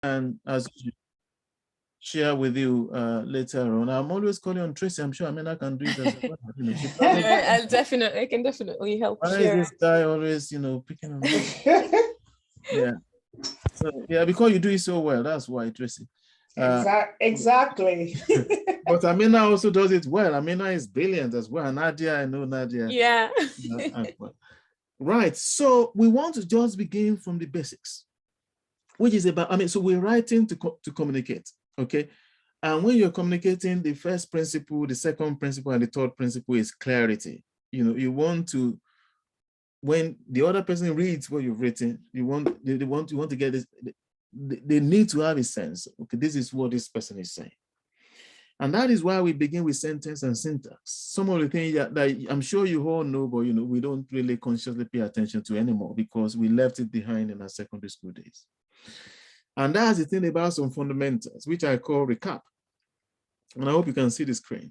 and as you share with you later on. I'm always calling on Tracy. I'm sure Amina can do it as well. You know, she No, I can definitely help why share. is this guy always, you know, picking on me? Yeah. So yeah, because you do it so well. That's why, Tracy. Exactly. But Amina also does it well. Amina is brilliant as well. Nadia, I know Nadia. Yeah. As well. Right. So we want to just begin from the basics, which is about, I mean, so we're writing to communicate. Okay. And when you're communicating, the first principle, the second principle, and the third principle is clarity. You know, you want to, when the other person reads what you've written, you want to get this, they need to have a sense. Okay, this is what this person is saying. And that is why we begin with sentence and syntax. Some of the things that I'm sure you all know, but you know, we don't really consciously pay attention to anymore because we left it behind in our secondary school days. And that's the thing about some fundamentals, which I call recap. And I hope you can see the screen.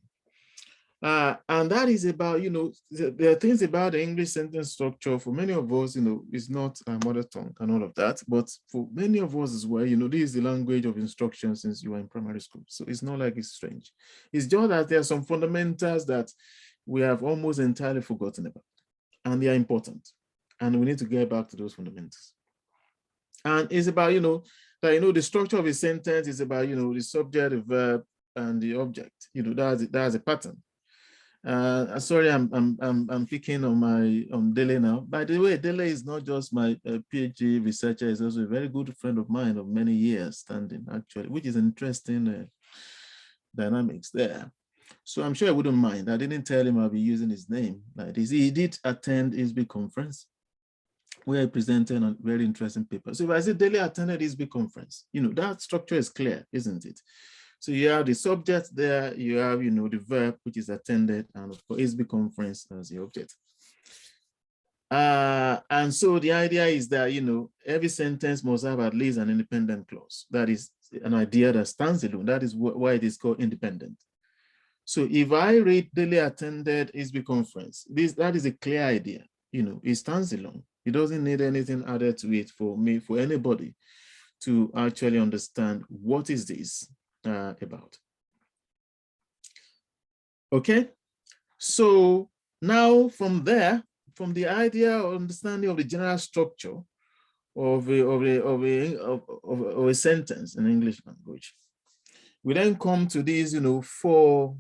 And that is about, you know, there are things about the English sentence structure for many of us, you know, it's not our mother tongue and all of that. But for many of us as well, you know, this is the language of instruction since you were in primary school. So it's not like it's strange. It's just that there are some fundamentals that we have almost entirely forgotten about. And they are important. And we need to get back to those fundamentals. And it's about, you know, that, you know, the structure of a sentence is about, you know, the subject, the verb, and the object. You know, that's a pattern. Sorry, I'm picking on Dele now. By the way, Dele is not just my PhD researcher; he's also a very good friend of mine of many years standing, actually, which is interesting dynamics there. So I'm sure I wouldn't mind. I didn't tell him I'll be using his name like this. He did attend his big conference where he presented a very interesting paper. So if I say Dele attended his big conference, you know, that structure is clear, isn't it? So you have the subject there, you have, you know, the verb, which is attended, and of course, ISB conference as the object. And so the idea is that, you know, every sentence must have at least an independent clause. That is an idea that stands alone. That is why it is called independent. So if I read Dele attended ISB conference, that is a clear idea. You know, it stands alone. It doesn't need anything added to it for me, for anybody to actually understand what is this about. Okay, so now from there, from the idea or understanding of the general structure of a sentence in English language, we then come to these, you know, 4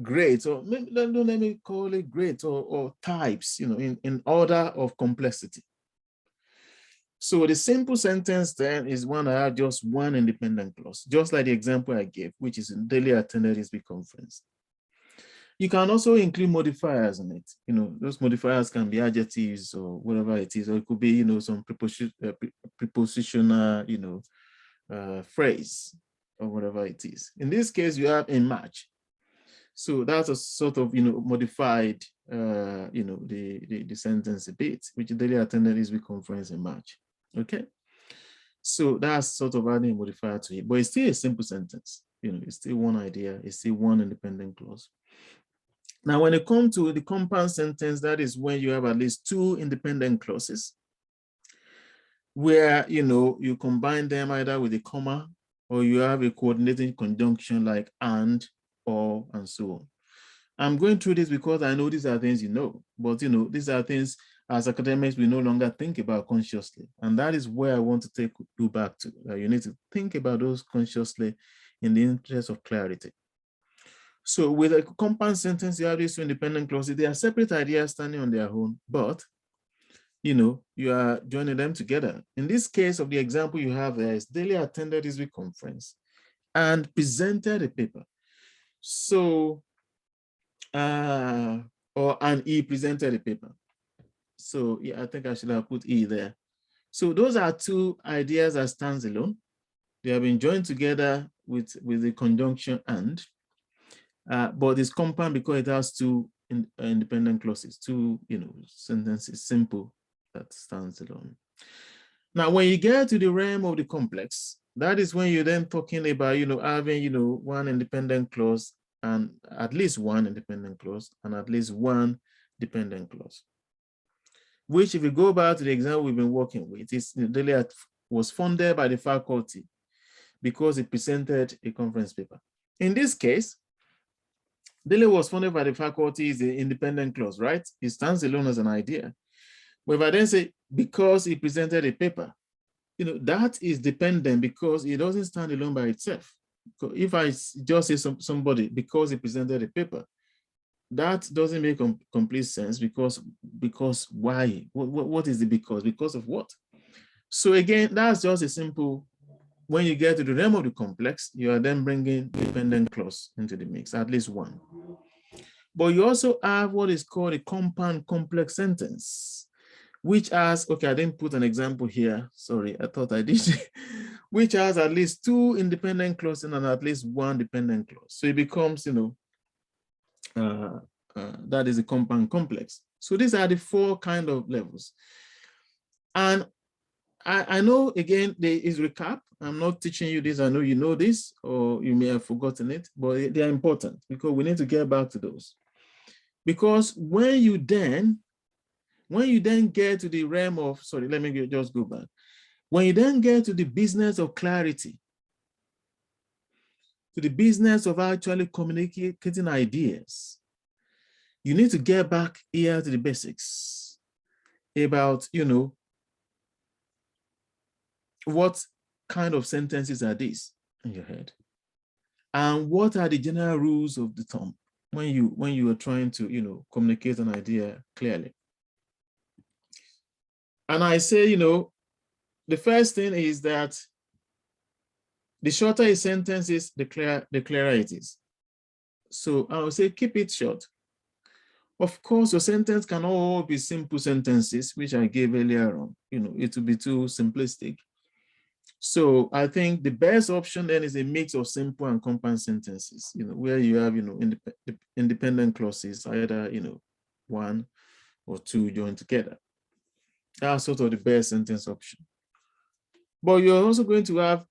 grades, or maybe, let me call it grades or types, you know, in order of complexity. So the simple sentence then is one that has just one independent clause, just like the example I gave, which is in Dele attended his big conference. You can also include modifiers in it. You know, those modifiers can be adjectives or whatever it is, or it could be, you know, some prepositional, you know, phrase or whatever it is. In this case, you have in match. So that's a sort of, you know, modified, you know, the sentence a bit, which Dele attended his big conference in March. Okay. So that's sort of adding a modifier to it, but it's still a simple sentence. You know, it's still one idea, it's still one independent clause. Now, when it comes to the compound sentence, that is when you have at least 2 independent clauses where, you know, you combine them either with a comma or you have a coordinating conjunction like and, or, and so on. I'm going through this because I know these are things you know, but you know, these are things as academics we no longer think about consciously. And that is where I want to take you back to. You need to think about those consciously in the interest of clarity. So with a compound sentence, you have these 2 independent clauses. They are separate ideas standing on their own, but you know, you are joining them together. In this case of the example you have there is Dele attended his week conference and presented a paper. So, and he presented a paper. So yeah, I think I should have put E there. So those are 2 ideas that stands alone. They have been joined together with the conjunction and, but it's compound because it has 2 independent clauses, 2, you know, sentences, simple, that stands alone. Now, when you get to the realm of the complex, that is when you're then talking about, you know, having, you know, 1 independent clause and at least 1 independent clause and at least 1 dependent clause. Which, if you go back to the example we've been working with, is Dele was funded by the faculty because it presented a conference paper. In this case, Delay was funded by the faculty is the independent clause, right? It stands alone as an idea. But if I then say because he presented a paper, that is dependent because it doesn't stand alone by itself. If I just say somebody because he presented a paper, that doesn't make complete sense because why? What is the because? Because of what? So again, that's just a simple, when you get to the realm of the complex, you are then bringing dependent clause into the mix, at least one. But you also have what is called a compound complex sentence, which has, okay, I didn't put an example here. Sorry, I thought I did. Which has at least two independent clauses and at least one dependent clause. So it becomes, that is a compound complex. So these are the four kind of levels. And I know, again, there is recap. I'm not teaching you this. I know you know this, or you may have forgotten it, but they are important because we need to get back to those. Because when you then get to the realm of, sorry, let me just go back. When you then get to the business of clarity, to the business of actually communicating ideas, you need to get back here to the basics about, what kind of sentences are these in your head? And what are the general rules of the thumb when you are trying to, communicate an idea clearly? And I say, the first thing is that the shorter a sentence is, the clearer it is. So I would say keep it short. Of course, your sentence can all be simple sentences, which I gave earlier on. It would be too simplistic. So I think the best option then is a mix of simple and compound sentences, where you have, independent clauses, either, one or two joined together. That's sort of the best sentence option. But you're also going to have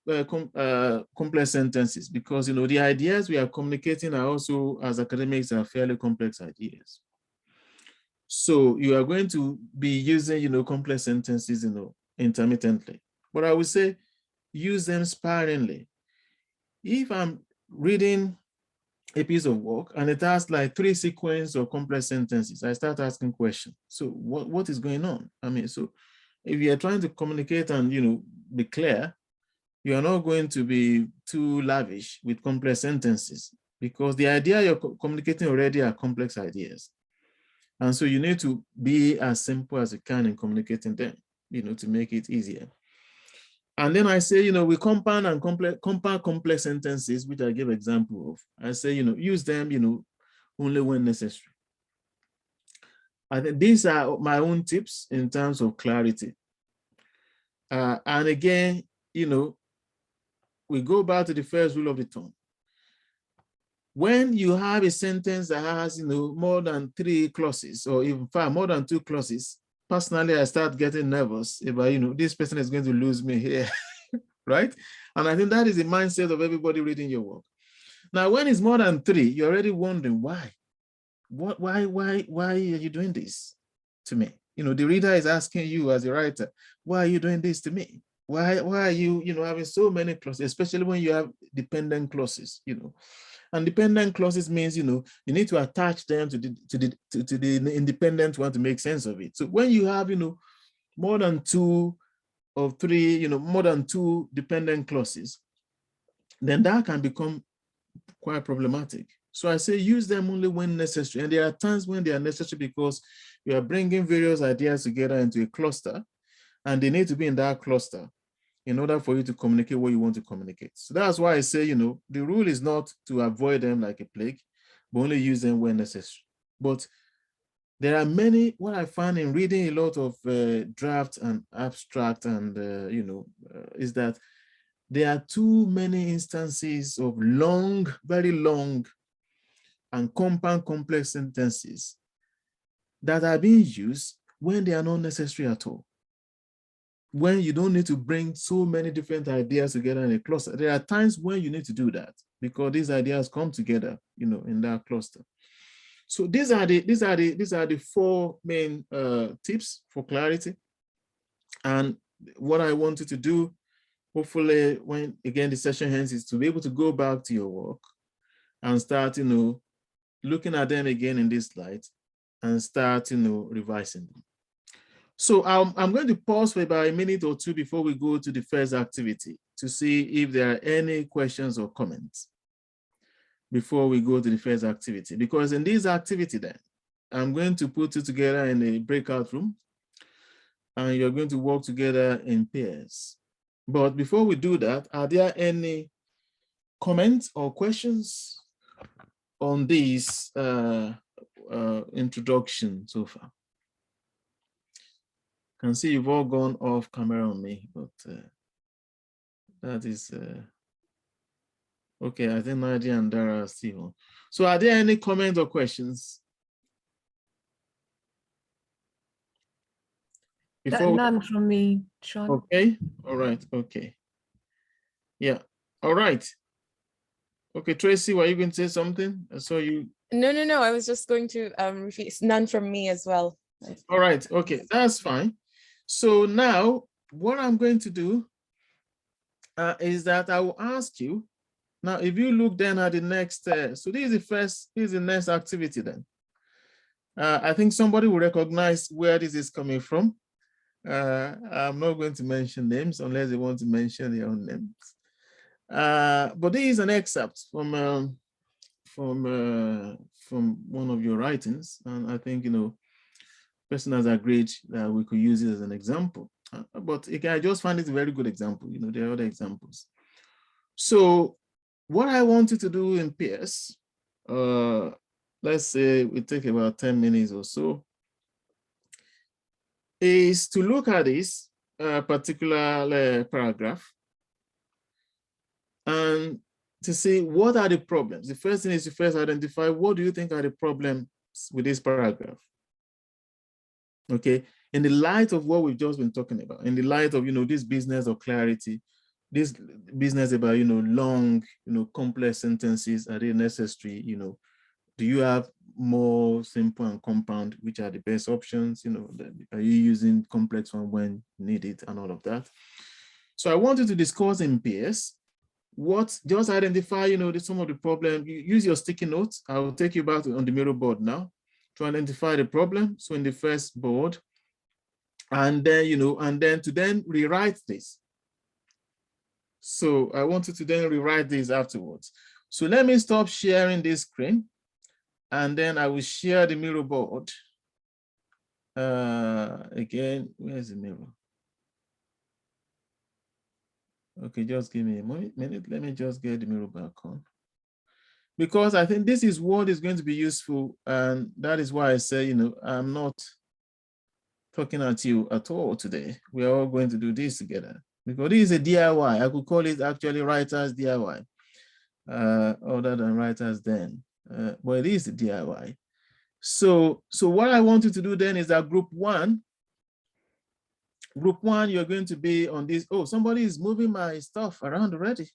complex sentences because, the ideas we are communicating are also, as academics, are fairly complex ideas. So you are going to be using, complex sentences, intermittently. But I would say use them sparingly. If I'm reading a piece of work and it has like 3 sequences of complex sentences, I start asking questions. So what is going on? I mean, so if you're trying to communicate and, be clear, you are not going to be too lavish with complex sentences because the idea you're communicating already are complex ideas. And so you need to be as simple as you can in communicating them, to make it easier. And then I say, we compound and complex sentences, which I give example of. I say, use them, only when necessary. I think these are my own tips in terms of clarity. And again, we go back to the first rule of the thumb. When you have a sentence that has, more than 3 clauses, or even more than 2 clauses, personally, I start getting nervous about, this person is going to lose me here, right? And I think that is the mindset of everybody reading your work. Now, when it's more than 3, you're already wondering why. Why are you doing this to me? The reader is asking you as a writer, why are you doing this to me? Why are you, having so many clauses, especially when you have dependent clauses, And dependent clauses means, you need to attach them to the independent one to make sense of it. So when you have, more than 2 or 3, more than 2 dependent clauses, then that can become quite problematic. So I say use them only when necessary. And there are times when they are necessary because you are bringing various ideas together into a cluster, and they need to be in that cluster in order for you to communicate what you want to communicate. So that's why I say, the rule is not to avoid them like a plague, but only use them when necessary. But there are many, what I found in reading a lot of draft and abstract and, is that there are too many instances of long, very long and compound complex sentences that are being used when they are not necessary at all. When you don't need to bring so many different ideas together in a cluster. There are times when you need to do that because these ideas come together, in that cluster. So these are the 4 main tips for clarity. And what I want you to do, hopefully when again the session ends, is to be able to go back to your work and start, looking at them again in this light and start, revising them. So I'm going to pause for about a minute or two before we go to the first activity to see if there are any questions or comments before we go to the first activity. Because in this activity then, I'm going to put you together in a breakout room and you're going to work together in pairs. But before we do that, are there any comments or questions on this introduction so far? I can see you've all gone off camera on me, but that is okay. I think Nadia and Dara are still on. So are there any comments or questions? None from me, Sean. Okay, all right, okay. Yeah, all right. Okay, Tracy, were you going to say something? I saw you. No, I was just going to repeat none from me as well. All right, okay, that's fine. So now what I'm going to do is that I will ask you, now if you look then at the next, so this is the next activity then. I think somebody will recognize where this is coming from. I'm not going to mention names unless they want to mention their own names. But this is an excerpt from one of your writings, and I think person has agreed that we could use it as an example. But again, I just find it a very good example. There are other examples. So what I want you to do in pairs, let's say we take about 10 minutes or so, is to look at this particular paragraph and to see what are the problems. The first thing is to first identify what do you think are the problems with this paragraph. Okay, in the light of what we've just been talking about, in the light of this business of clarity, this business about long, complex sentences, are they necessary? Do you have more simple and compound, which are the best options? Are you using complex one when needed and all of that? So I wanted to discuss in pairs just identify some of the problem. You use your sticky notes. I will take you back on the Miro board now to identify the problem. So in the first board, and then to rewrite this. So I wanted to then rewrite this afterwards. So let me stop sharing this screen, and then I will share the Miro board. Again, where's the Miro? Okay, just give me a minute. Let me just get the Miro back on. Because I think this is what is going to be useful, and that is why I say, I'm not talking at you at all today. We are all going to do this together because this is a DIY. I could call it actually writer's DIY, other than writer's den, but it is a DIY. So what I want you to do then is that group one, you're going to be on this. Oh, somebody is moving my stuff around already.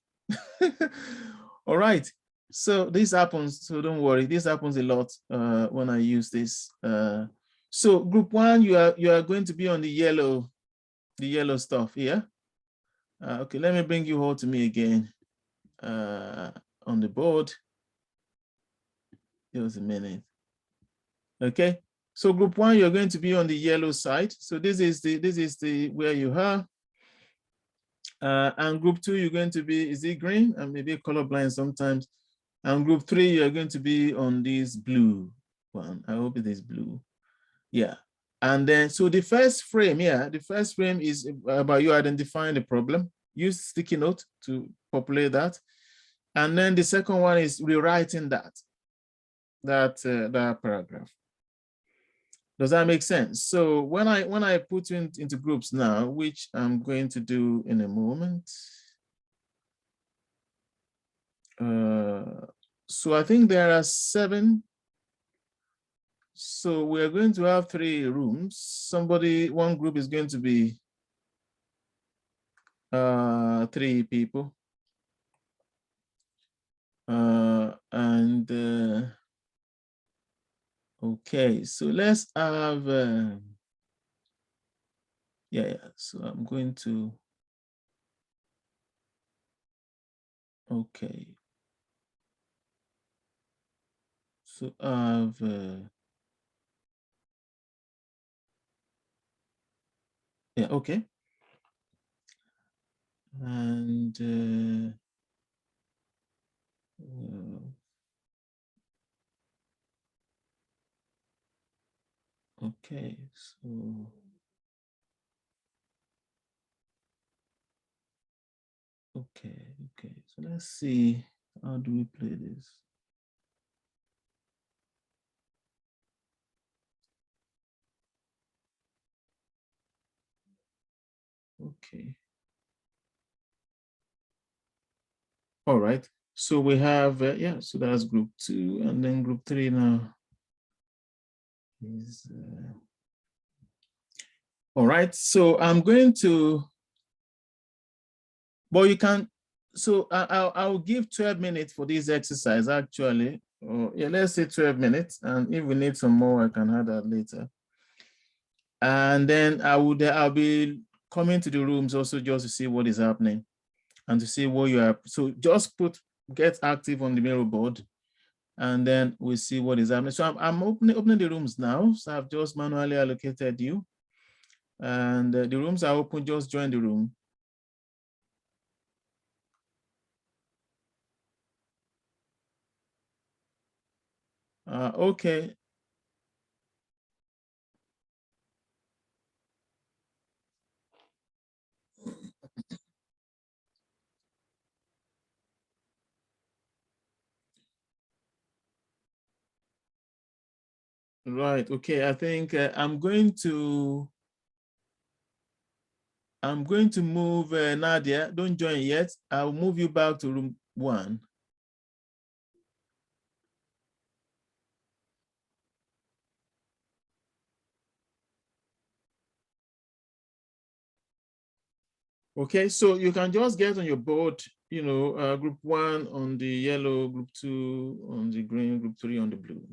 All right. So this happens, so don't worry. This happens a lot when I use this. So group one, you are going to be on the yellow stuff here. Okay, let me bring you all to me again on the board. Just a minute. Okay, so group one, you're going to be on the yellow side. So this is the where you are. And group two, you're going to be, is it green? And maybe colorblind sometimes. And group three, you're going to be on this blue one. I hope it is blue. Yeah. And then, so the first frame, the first frame is about you identifying the problem. Use sticky note to populate that. And then the second one is rewriting that paragraph. Does that make sense? So when I put you into groups now, which I'm going to do in a moment. So I think there are 7. So we're going to have 3 rooms. One group is going to be 3 people. Okay, so let's have Yeah. So I'm going to, okay. So I've, yeah, okay. And, okay, so, okay, so let's see, how do we play this? Okay. All right, so we have, yeah, so that's group 2, and then group 3 now is, all right, so I'm going to, but you can, so I'll give 12 minutes for this exercise actually. Yeah, let's say 12 minutes. And if we need some more, I can add that later. And then I'll be coming to the rooms also just to see what is happening and to see what you are. So just get active on the Miro board, and then we'll see what is happening. So I'm opening the rooms now. So I've just manually allocated you, and the rooms are open, just join the room. Okay. Right. Okay. I think I'm going to move Nadia. Don't join yet. I'll move you back to room 1. Okay. So you can just get on your board, group 1 on the yellow, group 2 on the green, group 3 on the blue.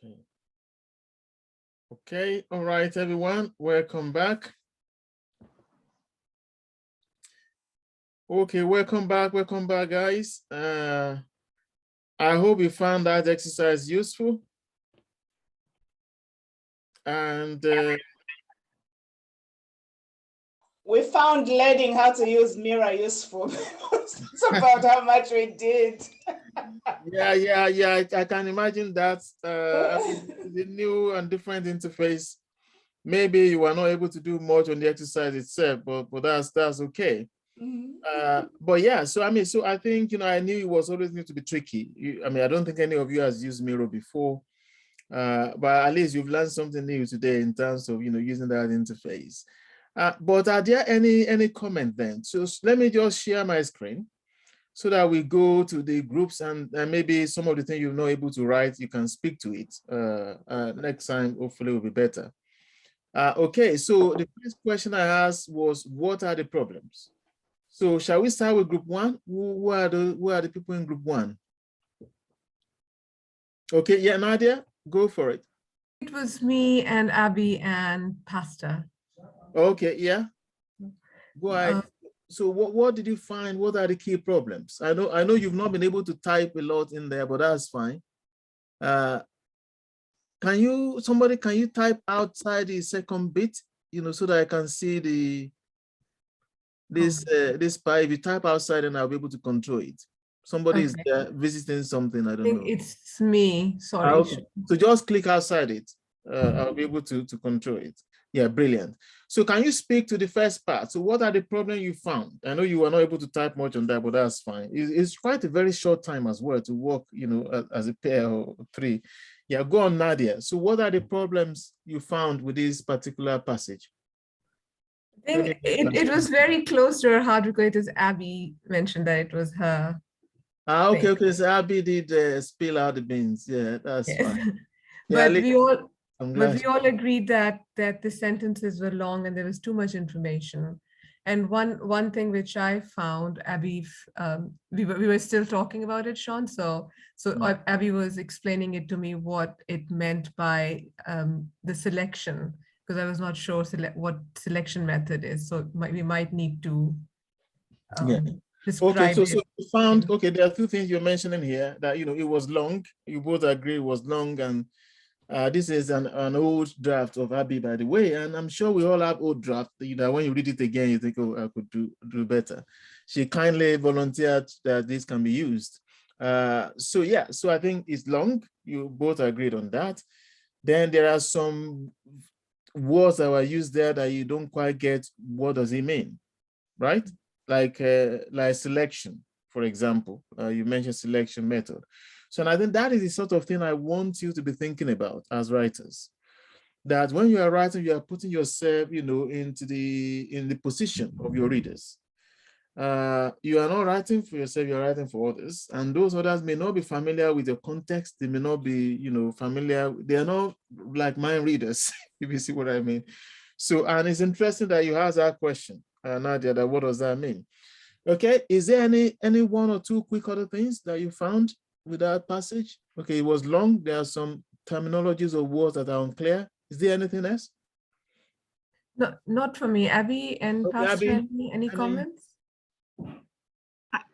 Okay. Okay, all right, everyone, welcome back. Okay, welcome back, guys. I hope you found that exercise useful. And we found learning how to use Mira useful. It's about how much we did. yeah, I can imagine that. The new and different interface. Maybe you were not able to do much on the exercise itself, but that's okay. But yeah, so I think, I knew it was always going to be tricky. I don't think any of you has used Miro before, but at least you've learned something new today in terms of using that interface. But are there any comment then? So let me just share my screen so that we go to the groups, and maybe some of the things you're not able to write, you can speak to it. Next time, hopefully, will be better. Okay, so the first question I asked was, what are the problems? So shall we start with group one? Who are the people in group one? Okay, yeah, Nadia, go for it. It was me and Abby and Pastor. Okay, yeah. Go ahead. So what did you find? What are the key problems? I know you've not been able to type a lot in there, but that's fine. Can you type outside the second bit, so that I can see this part? If you type outside, and I'll be able to control it. Somebody is there visiting something, I don't know. It's me, sorry. Okay. So just click outside it. I'll be able to control it. Yeah, brilliant. So can you speak to the first part? So what are the problems you found? I know you were not able to type much on that, but that's fine. It's quite a very short time as well to work, as a pair or three. Yeah, go on, Nadia. So what are the problems you found with this particular passage? I think it was very close to her heart because it was Abby mentioned that it was her. Okay. So Abby did spill out the beans. Yeah, that's fine. Yeah, But we all agreed that the sentences were long and there was too much information. And one thing which I found, Abby, we were still talking about it, Sean. So Abby was explaining it to me what it meant by the selection, because I was not sure what selection method is. So we might need to describe okay, so it. you found, there are two things you're mentioning here that, it was long. You both agree it was long, and this is an old draft of Abby, by the way, and I'm sure we all have old drafts. When you read it again, you think, oh, I could do better. She kindly volunteered that this can be used. So I think it's long. You both agreed on that. Then there are some words that were used there that you don't quite get. What does it mean, right? Like selection, for example. You mentioned selection method. So, and I think that is the sort of thing I want you to be thinking about as writers. That when you are writing, you are putting yourself, into the position of your readers. You are not writing for yourself, you are writing for others. And those others may not be familiar with your context. They may not be, familiar. They are not like mind readers, if you see what I mean. So, and it's interesting that you asked that question, Nadia, that what does that mean? Okay, is there any one or two quick other things that you found with that passage? Okay, it was long. There are some terminologies or words that are unclear. Is there anything else? No, not for me. Abby and Pastor, Abby, any comments?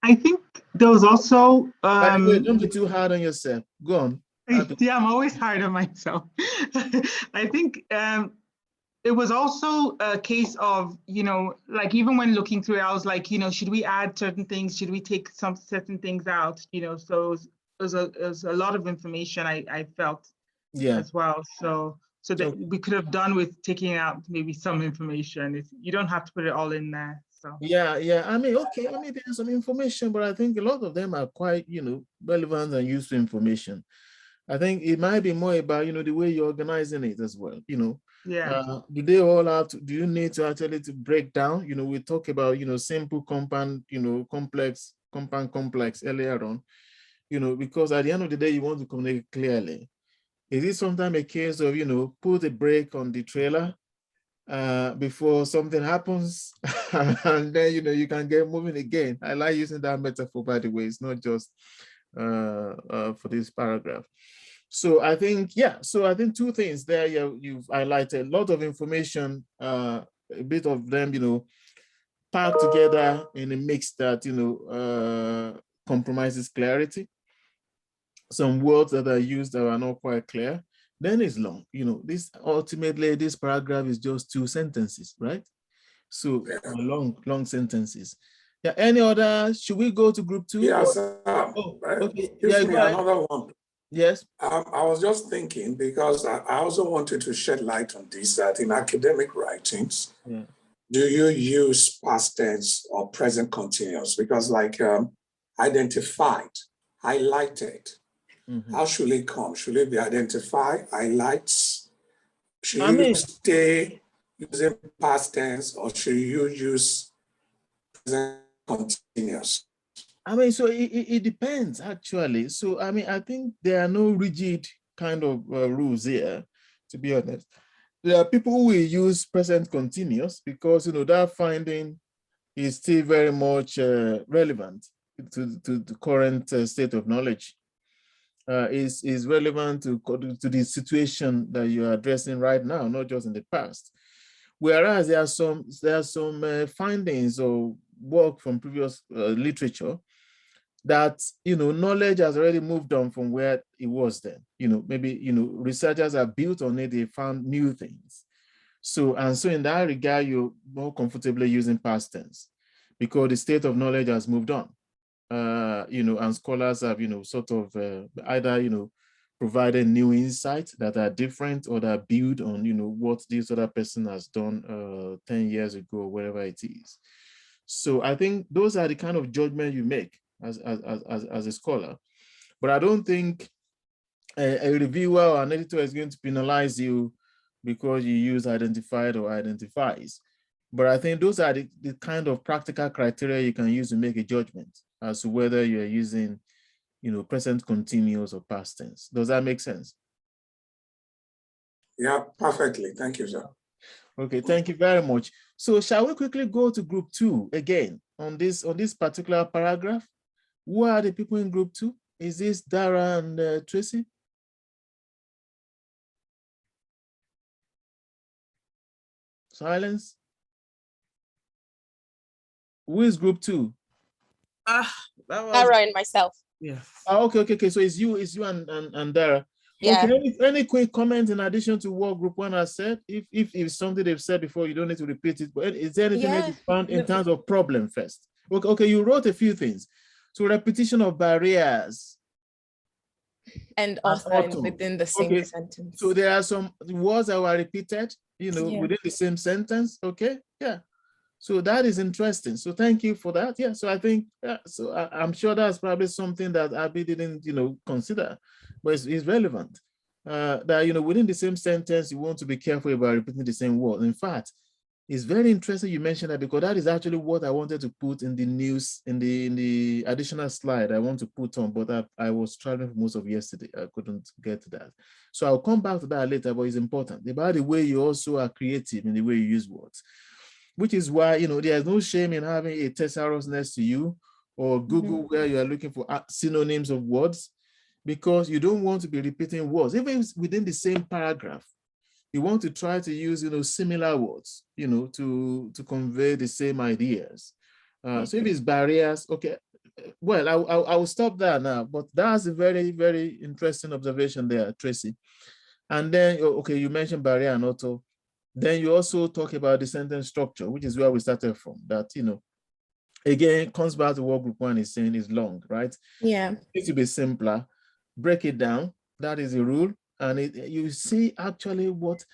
I think there was also by the way, don't be too hard on yourself. Go on. Abby. Yeah, I'm always hard on myself. I think it was also a case of, like even when looking through it, I was like, should we add certain things? Should we take some certain things out? So it was a lot of information I felt as well. So that we could have done with taking out maybe some information. You don't have to put it all in there. So Yeah. There's some information, but I think a lot of them are quite, relevant and useful information. I think it might be more about, the way you're organizing it as well, Yeah. Do they all have to, do you need to actually to break down, we talk about, simple, compound, complex, compound, complex earlier on, because at the end of the day, you want to communicate clearly. Is it sometimes a case of, put a brake on the trailer before something happens and then, you can get moving again? I like using that metaphor, by the way. It's not just for this paragraph. So I think, yeah, so I think two things there. You've highlighted a lot of information, a bit of them, packed together in a mix that, compromises clarity. Some words that are used that are not quite clear. Then it's long, this paragraph is just 2 sentences, right? So long sentences. Yeah, any other, should we go to group 2? Yes. Oh, okay. Excuse me, another one. Yes. I was just thinking, because I also wanted to shed light on this, that in academic writings, do you use past tense or present continuous? Because like identified, highlighted, how should it come? Should it be identified, highlights? Should you stay using past tense, or should you use present continuous? So it depends, actually. So, I think there are no rigid kind of rules here, to be honest. There are people who will use present continuous because, that finding is still very much relevant to the current state of knowledge. Is relevant to the situation that you're addressing right now, not just in the past. Whereas there are some findings or work from previous literature that, knowledge has already moved on from where it was then. Maybe, researchers have built on it, they found new things. So in that regard, you're more comfortably using past tense because the state of knowledge has moved on. And scholars have, sort of either, provided new insights that are different or that build on, what this other person has done 10 years ago, or whatever it is. So I think those are the kind of judgment you make as a scholar. But I don't think a reviewer or an editor is going to penalize you because you use identified or identifies. But I think those are the kind of practical criteria you can use to make a judgment as to whether you're using, present continuous or past tense. Does that make sense? Yeah, perfectly. Thank you, sir. Okay, thank you very much. So shall we quickly go to group 2 again on this particular paragraph? Who are the people in group 2? Is this Dara and Tracy? Silence. Who is group 2? Dara and myself. Yeah. Okay. So it's you and Dara. Yeah. Okay. Any quick comment in addition to what group 1 has said? If it's something they've said before, you don't need to repeat it. But is there anything that you found in terms of problem first? Okay. You wrote a few things. So repetition of barriers. And also within the same sentence. So there are some words that were repeated, within the same sentence. Okay. Yeah. So that is interesting. So thank you for that. Yeah. So I think, I'm sure that's probably something that Abby didn't, consider, but it's relevant. That, within the same sentence, you want to be careful about repeating the same word. In fact, it's very interesting you mentioned that because that is actually what I wanted to put in the news, in the additional slide I want to put on, but I was traveling for most of yesterday. I couldn't get to that. So I'll come back to that later, but it's important about the way you also are creative in the way you use words, which is why, there's no shame in having a thesaurus next to you or Google where you are looking for synonyms of words, because you don't want to be repeating words, even within the same paragraph. You want to try to use, similar words, to convey the same ideas. So if it's barriers, okay, well, I will stop there now, but that's a very, very interesting observation there, Tracy. And then, okay, you mentioned barrier and auto. Then you also talk about the sentence structure, which is where we started from, that, again, comes back to what group 1 is saying is long, right? Yeah. It needs to be simpler, break it down. That is the rule. And you see actually what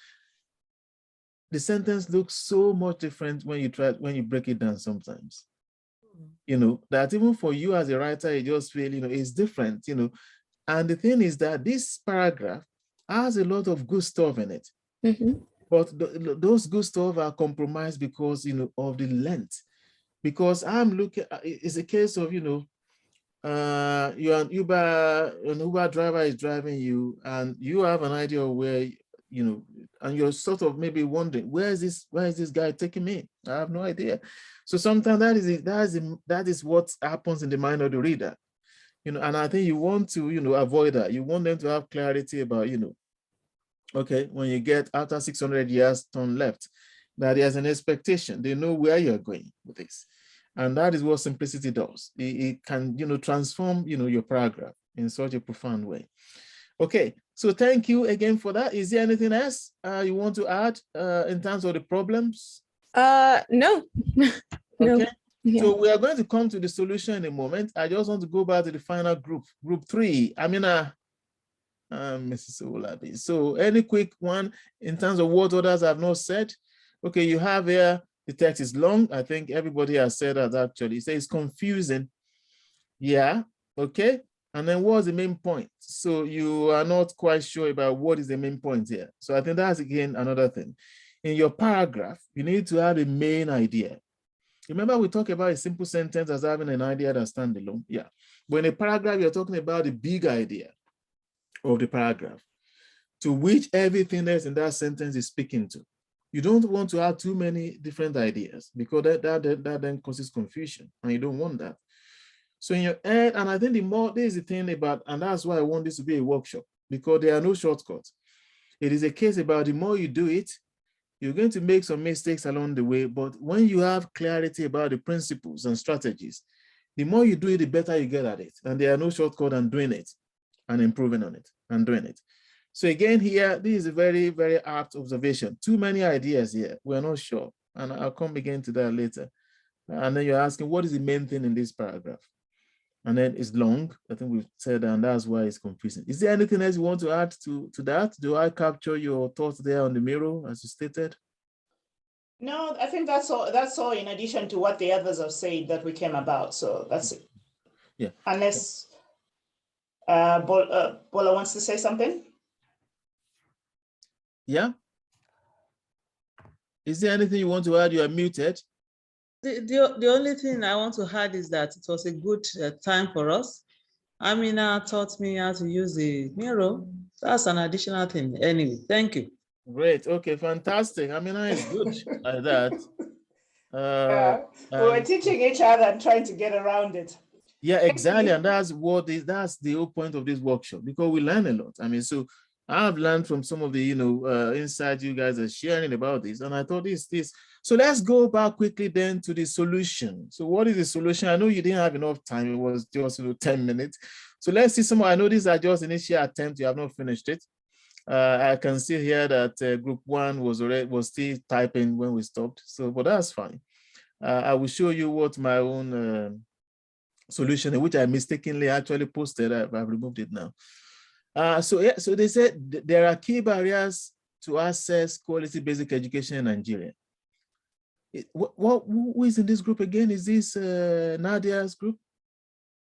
the sentence looks so much different when you break it down sometimes. That even for you as a writer, you just feel, it's different, And the thing is that this paragraph has a lot of good stuff in it. But those good stuff are compromised because, of the length. Because I'm looking, it's a case of, you're an Uber driver is driving you, and you have an idea of where, and you're sort of maybe wondering, where is this guy taking me? I have no idea. So sometimes that is what happens in the mind of the reader. and I think you want to, avoid that. You want them to have clarity about, okay, when you get after 600 years turn left, that there's an expectation. They know where you're going with this. And that is what simplicity does. It can, transform, your paragraph in such a profound way. Okay, so thank you again for that. Is there anything else you want to add in terms of the problems? No. No. Okay. Yeah. So we are going to come to the solution in a moment. I just want to go back to the final group, group 3. Amina, Mrs. Olabi. So any quick one in terms of what others have not said? Okay, you have here, the text is long. I think everybody has said that actually. It says confusing. Yeah, okay. And then what's the main point? So you are not quite sure about what is the main point here. So I think that's again another thing. In your paragraph, you need to have a main idea. Remember, we talk about a simple sentence as having an idea that stands alone. Yeah. But in a paragraph, you're talking about the big idea of the paragraph to which everything else in that sentence is speaking to. You don't want to have too many different ideas because that then causes confusion, and you don't want that. So in your head, and I think there's the thing about, and that's why I want this to be a workshop, because there are no shortcuts. It is a case about the more you do it, you're going to make some mistakes along the way, but when you have clarity about the principles and strategies, the more you do it, the better you get at it. And there are no shortcuts on doing it and improving on it and doing it. So again, here, this is a very, very apt observation. Too many ideas here. We're not sure. And I'll come again to that later. And then you're asking, what is the main thing in this paragraph? And then it's long. I think we've said that, and that's why it's confusing. Is there anything else you want to add to that? Do I capture your thoughts there on the mirror, as you stated? No, I think that's all. That's all in addition to what the others have said that we came about. So that's it. Yeah. Unless Bola wants to say something. Yeah. Is there anything you want to add? You are muted. The only thing I want to add is that it was a good time for us. Amina taught me how to use the mirror. That's an additional thing. Anyway, thank you. Great. Okay, fantastic. Amina is good at that. We were teaching each other and trying to get around it. Yeah, exactly. And that's the whole point of this workshop, because we learn a lot. I mean, so I've learned from some of the, insights you guys are sharing about this. And I thought this. So let's go back quickly then to the solution. So what is the solution? I know you didn't have enough time. It was just 10 minutes. So let's see some. I know these are just initial attempts. You have not finished it. I can see here that group 1 was still typing when we stopped. So, but that's fine. I will show you what my own solution, which I mistakenly actually posted. I've removed it now. So they said there are key barriers to access quality basic education in Nigeria. Who is in this group again? Is this Nadia's group?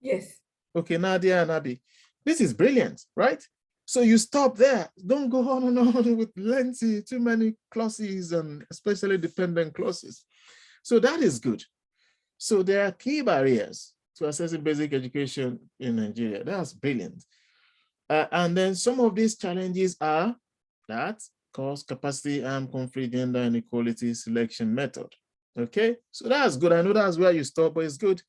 Yes. Okay, Nadia and Abby. This is brilliant, right? So you stop there. Don't go on and on with lengthy, too many clauses, and especially dependent clauses. So that is good. So there are key barriers to accessing basic education in Nigeria. That's brilliant. And then some of these challenges are that cost, capacity, and conflict, gender inequality selection method. Okay, so that's good. I know that's where you stop, but it's good.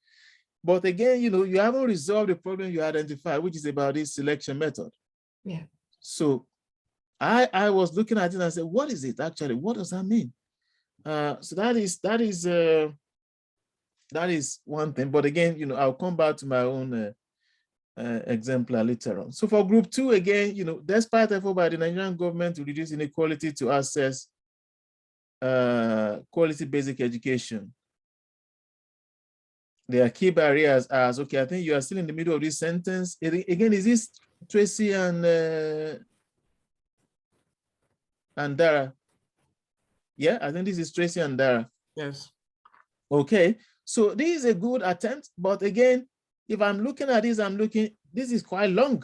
But again, you haven't resolved the problem you identified, which is about this selection method. Yeah. So I was looking at it and I said, what is it actually? What does that mean? So that is one thing. But again, I'll come back to my own exemplar later on. So for group 2, again, despite effort by the Nigerian government to reduce inequality to access quality basic education, there are key barriers as, okay, I think you are still in the middle of this sentence. Again, is this Tracy and Dara? Yeah, I think this is Tracy and Dara. Yes. Okay, so this is a good attempt, but again, if I'm looking at this, this is quite long.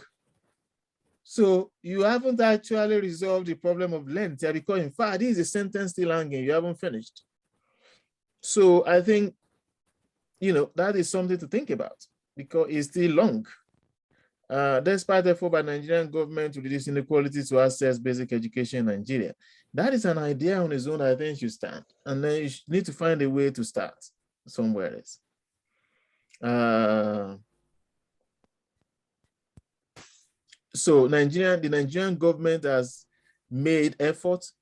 So you haven't actually resolved the problem of length here, because in fact, this is a sentence still hanging, you haven't finished. So I think, that is something to think about, because it's still long. Despite the effort by Nigerian government to reduce inequality to access basic education in Nigeria. That is an idea on its own that I think should stand. And then you need to find a way to start somewhere else. So the Nigerian government has made efforts,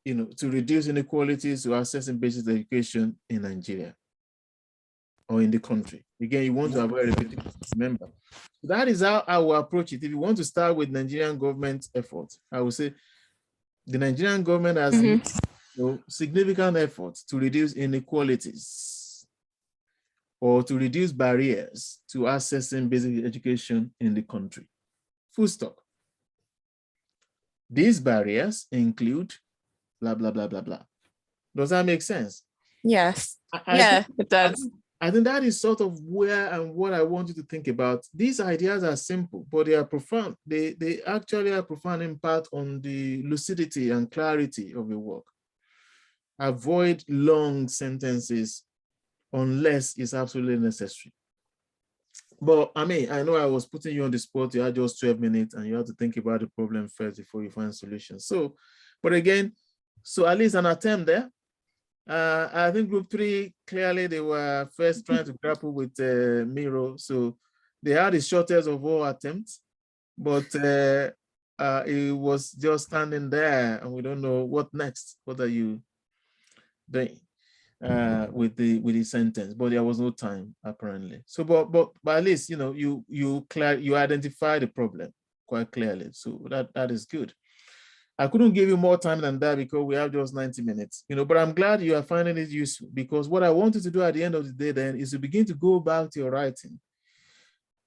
to reduce inequalities to accessing basic education in Nigeria or in the country. Again, you want to avoid repetition, remember. That is how I will approach it. If you want to start with Nigerian government efforts, I will say the Nigerian government has made, significant efforts to reduce inequalities or to reduce barriers to accessing basic education in the country. Full stop. These barriers include blah, blah, blah, blah, blah. Does that make sense? Yes. I think, it does. I think that is sort of where and what I want you to think about. These ideas are simple, but they are profound. They actually have profound impact on the lucidity and clarity of your work. Avoid long sentences unless it's absolutely necessary. But I mean, I know I was putting you on the spot. You had just 12 minutes and you have to think about the problem first before you find solutions. So, but again, so at least an attempt there. I think group 3, clearly they were first trying to grapple with Miro. So they had the shortest of all attempts, but it was just standing there and we don't know what next. What are you doing with the sentence? But there was no time apparently. So, but at least, you identify the problem quite clearly. So that is good. I couldn't give you more time than that because we have just 90 minutes, but I'm glad you are finding it useful, because what I wanted to do at the end of the day then is to begin to go back to your writing.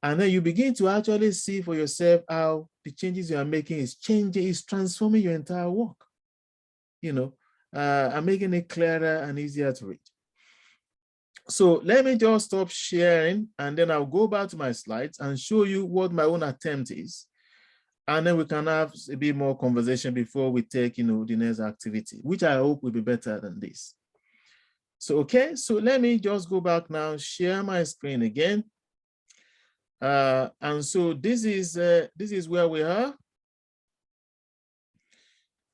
And then you begin to actually see for yourself how the changes you are making is transforming your entire work, and making it clearer and easier to read. So let me just stop sharing and then I'll go back to my slides and show you what my own attempt is. And then we can have a bit more conversation before we take, the next activity, which I hope will be better than this. So, okay, so let me just go back now, share my screen again. And so this is where we are.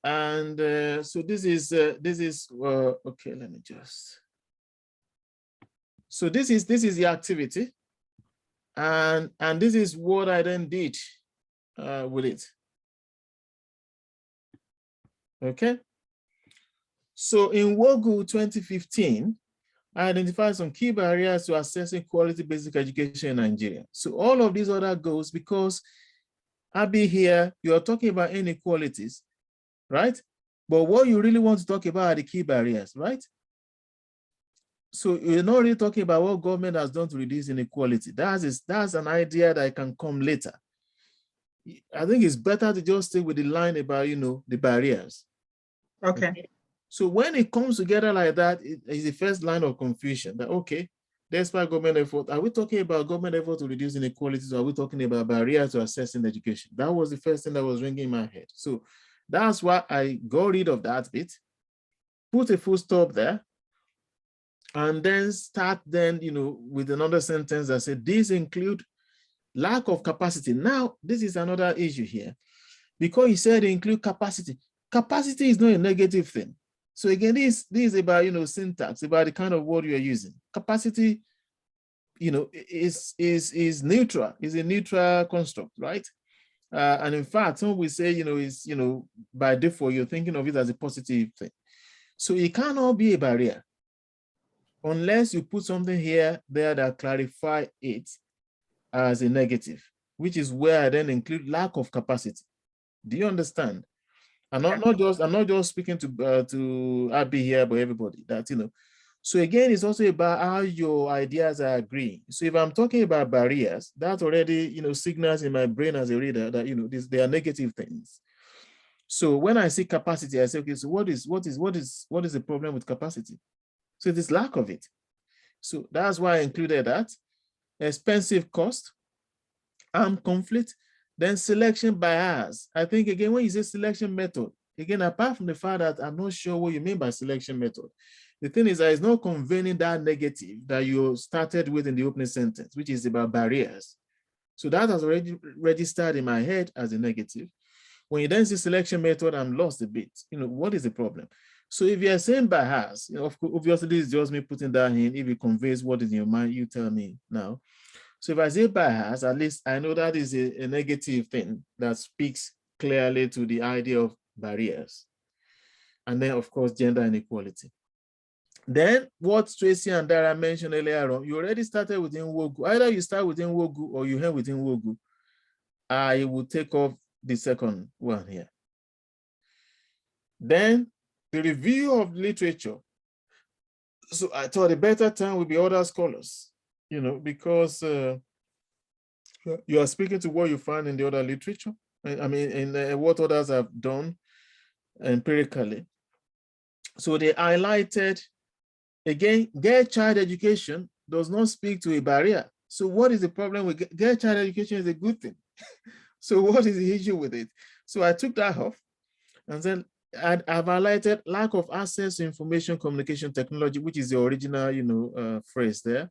And so this is okay, let me just. So this is the activity. And this is what I then did. With it. Okay. So in WOGU 2015, I identified some key barriers to accessing quality basic education in Nigeria. So all of these other goals, because Abby here, you're talking about inequalities, right? But what you really want to talk about are the key barriers, right? So you're not really talking about what government has done to reduce inequality. That's an idea that can come later. I think it's better to just stay with the line about, the barriers. Okay. So when it comes together like that, it is the first line of confusion that, okay, despite government effort, are we talking about government effort to reduce inequalities, or are we talking about barriers to accessing education? That was the first thing that was ringing in my head. So that's why I got rid of that bit, put a full stop there, and then start with another sentence that said, these include lack of capacity. Now, this is another issue here, because you said include capacity. Capacity is not a negative thing. So again, this is about, syntax, about the kind of word you're using. Capacity, is neutral, is a neutral construct, right? And in fact, some will say, is, by default, you're thinking of it as a positive thing. So it cannot be a barrier unless you put something there that clarify it as a negative, which is where I then include lack of capacity. Do you understand? I'm not just speaking to Abby here, but everybody that, So again, it's also about how your ideas are agreeing. So if I'm talking about barriers, that already, signals in my brain as a reader that, they are negative things. So when I see capacity, I say, okay, so what is the problem with capacity? So it is lack of it. So that's why I included that. Expensive cost, armed conflict, then selection bias. I think, again, when you say selection method, again, apart from the fact that I'm not sure what you mean by selection method, the thing is that it's not conveying that negative that you started with in the opening sentence, which is about barriers. So that has already registered in my head as a negative. When you then see selection method, I'm lost a bit. What is the problem? So if you're saying bias, obviously this is just me putting that in. If it conveys what is in your mind, you tell me now. So if I say bias, at least I know that is a negative thing that speaks clearly to the idea of barriers. And then, of course, gender inequality. Then what Tracy and Dara mentioned earlier on, you already started with Nwogu. Either you start with Nwogu or you end with Nwogu. I will take off the second one here. Then the review of literature. So I thought a better time would be other scholars, you know, because you are speaking to what you find in the other literature. I mean, in what others have done empirically. So they highlighted, again, girl child education does not speak to a barrier. So what is the problem with girl child education is a good thing. So what is the issue with it? So I took that off and then I've highlighted lack of access to information communication technology, which is the original, you know, phrase there.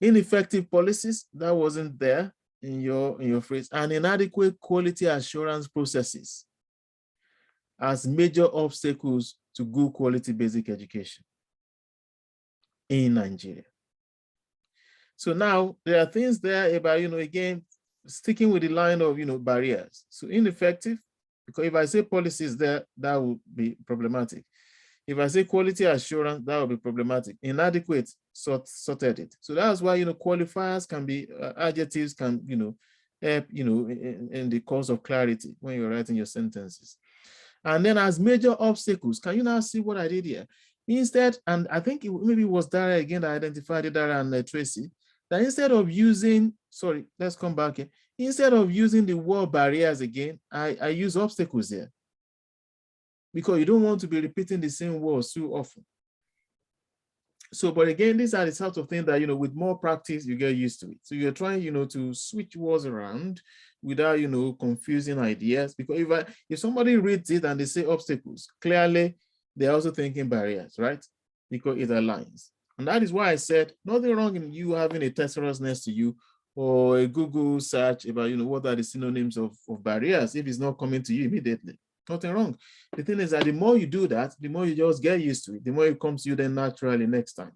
Ineffective policies, that wasn't there in your phrase, and inadequate quality assurance processes as major obstacles to good quality basic education in Nigeria. So now there are things there about, you know, again, sticking with the line of, you know, barriers. So ineffective, because if I say policies there, that would be problematic. If I say quality assurance, that would be problematic. Inadequate, sorted it. So that's why, you know, qualifiers can be, adjectives can, you know, help, you know, in the cause of clarity when you're writing your sentences. And then as major obstacles, can you now see what I did here? Instead, and I think maybe it was Dara again that identified it, Dara and Tracy, that instead of using, sorry, let's come back here. Instead of using the word barriers again, I use obstacles there, because you don't want to be repeating the same words too often. So, but again, these are the sorts of things that, you know, with more practice, you get used to it. So you're trying, you know, to switch words around without, you know, confusing ideas. Because if somebody reads it and they say obstacles, clearly they're also thinking barriers, right? Because it aligns. And that is why I said nothing wrong in you having a thesaurus next to you or a Google search about, you know, what are the synonyms of barriers if it's not coming to you immediately. Nothing wrong. The thing is that the more you do that, the more you just get used to it, the more it comes to you then naturally next time.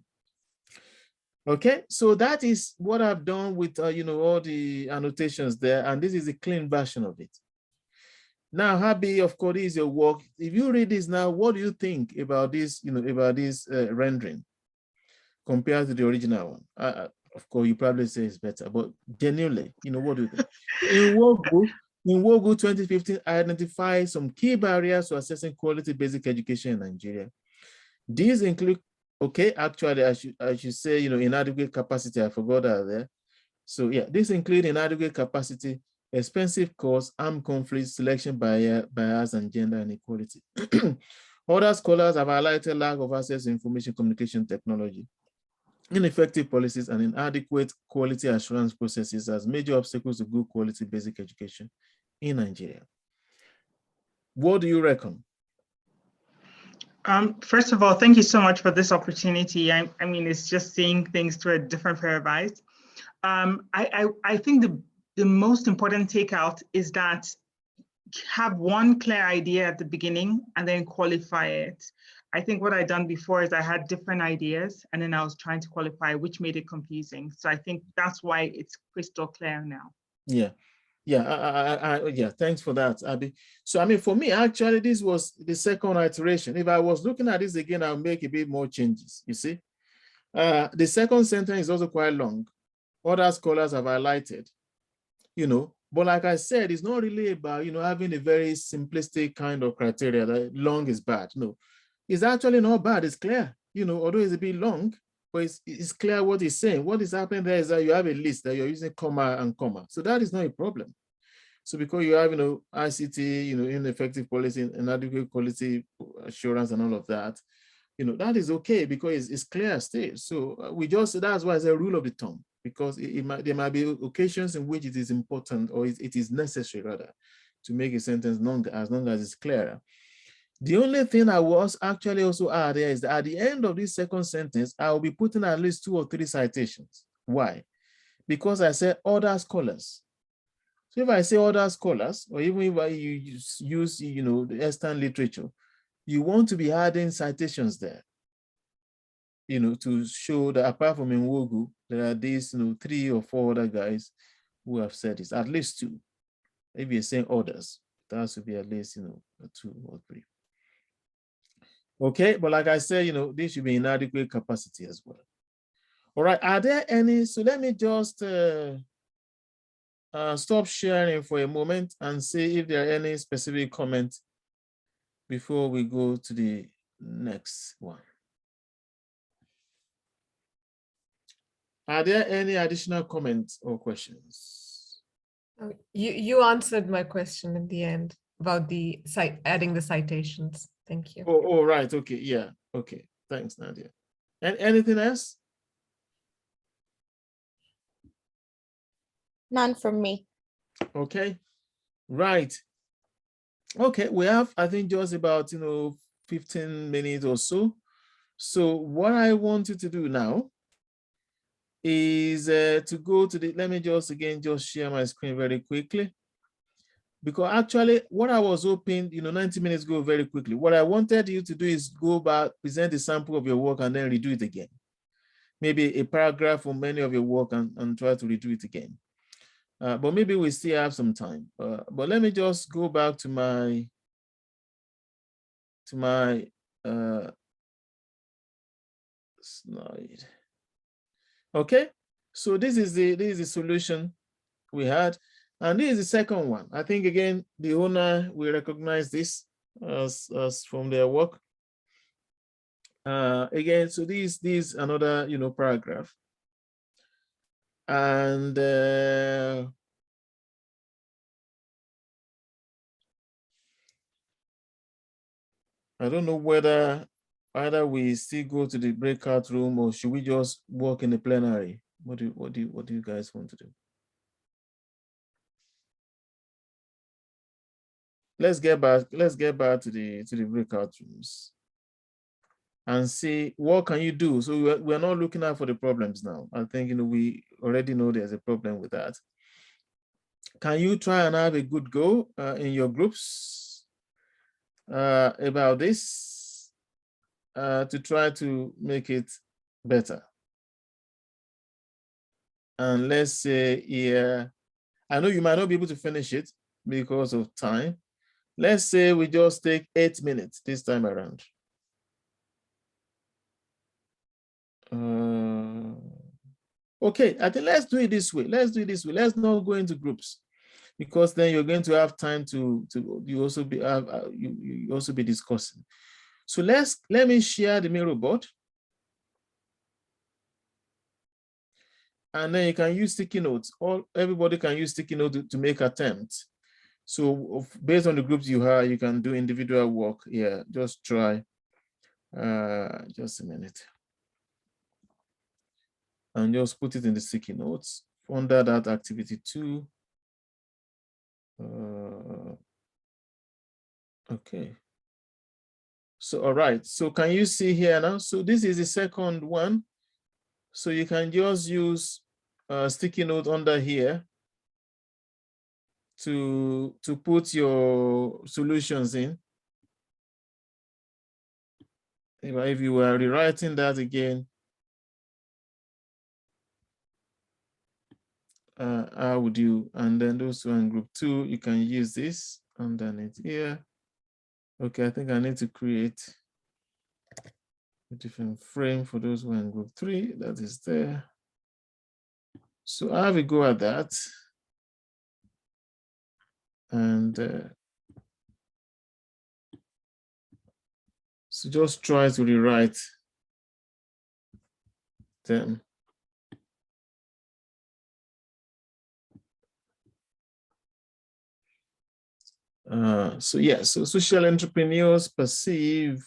Okay, so that is what I've done with, you know, all the annotations there, and this is a clean version of it. Now, Happy, of course, is your work. If you read this now, what do you think about this, you know, about this rendering compared to the original one? Of course, you probably say it's better, but genuinely, you know, what do you think? In Wogu 2015, identified some key barriers to accessing quality basic education in Nigeria. These include, okay, actually, I should say, you know, inadequate capacity. I forgot that there. So yeah, this include inadequate capacity, expensive costs, armed conflicts, selection bias, and gender inequality. Other scholars have highlighted lack of access to information communication technology, ineffective policies, and inadequate quality assurance processes as major obstacles to good quality basic education in Nigeria. What do you reckon? First of all, thank you so much for this opportunity. I mean, it's just seeing things through a different pair of eyes. I think the most important takeout is that have one clear idea at the beginning and then qualify it. I think what I'd done before is I had different ideas and then I was trying to qualify, which made it confusing. So I think that's why it's crystal clear now. Yeah. Yeah, thanks for that, Abby. So, I mean, for me, actually, this was the second iteration. If I was looking at this again, I'll make a bit more changes, you see. The second sentence is also quite long. Other scholars have highlighted, you know, but like I said, it's not really about, you know, having a very simplistic kind of criteria that long is bad. No, it's actually not bad. It's clear, you know, although it's a bit long, but it's clear what he's saying. What is happening there is that you have a list that you're using comma and comma. So that is not a problem. So because you have, you know, ICT, you know, ineffective policy, inadequate quality assurance and all of that, you know, that is okay because it's clear state. So we just, that's why it's a rule of the thumb, because there might be occasions in which it is important or it is necessary rather to make a sentence longer as long as it's clearer. The only thing I was actually also add there is that at the end of this second sentence, I will be putting at least 2 or 3 citations. Why? Because I said other scholars. So if I say other scholars, or even if I use, you know, the Eastern literature, you want to be adding citations there, you know, to show that apart from Nwogu, there are these, 3 or 4 other guys who have said this, at least 2. If you're saying others, that has to be at least, 2 or 3. Okay, but like I said, this should be inadequate capacity as well. All right, are there any? So let me just stop sharing for a moment and see if there are any specific comments before we go to the next one. Are there any additional comments or questions? You answered my question at the end about the adding the citations. Thank you. Oh, right. Okay. Yeah. Okay. Thanks, Nadia. And anything else? None from me. Okay. Right. Okay. We have, I think, just about 15 minutes or so. So what I want you to do now is to go to the, let me just share my screen very quickly. Because actually what I was hoping, 90 minutes go very quickly. What I wanted you to do is go back, present the sample of your work and then redo it again. Maybe a paragraph from many of your work and try to redo it again. But maybe we still have some time. But let me just go back to my slide. Okay, so this is the solution we had, and this is the second one. I think again the owner will recognize this as from their work. Again, so this another paragraph, and I don't know whether either we still go to the breakout room or should we just work in the plenary? What do you guys want to do? Let's get back to the breakout rooms and see what can you do. So we're not looking out for the problems now. I think we already know there's a problem with that. Can you try and have a good go in your groups about this to try to make it better? And let's say here, I know you might not be able to finish it because of time. Let's say we just take 8 minutes this time around. Okay, I think let's do it this way. Let's not go into groups, because then you're going to have time to you also be discussing. So let me share the Miro board, and then you can use sticky notes. Everybody can use sticky notes to make attempts. So based on the groups you have, you can do individual work. Yeah, just try. Just a minute. And just put it in the sticky notes under that activity 2. Okay. So, all right. So can you see here now? So this is the second one. So you can just use a sticky note under here to put your solutions in. If you were rewriting that again, how would you? And then those who are in group 2, you can use this underneath here. Okay, I think I need to create a different frame for those who are in group 3. That is there. So I have a go at that. And so just try to rewrite them. So yeah, so social entrepreneurs perceive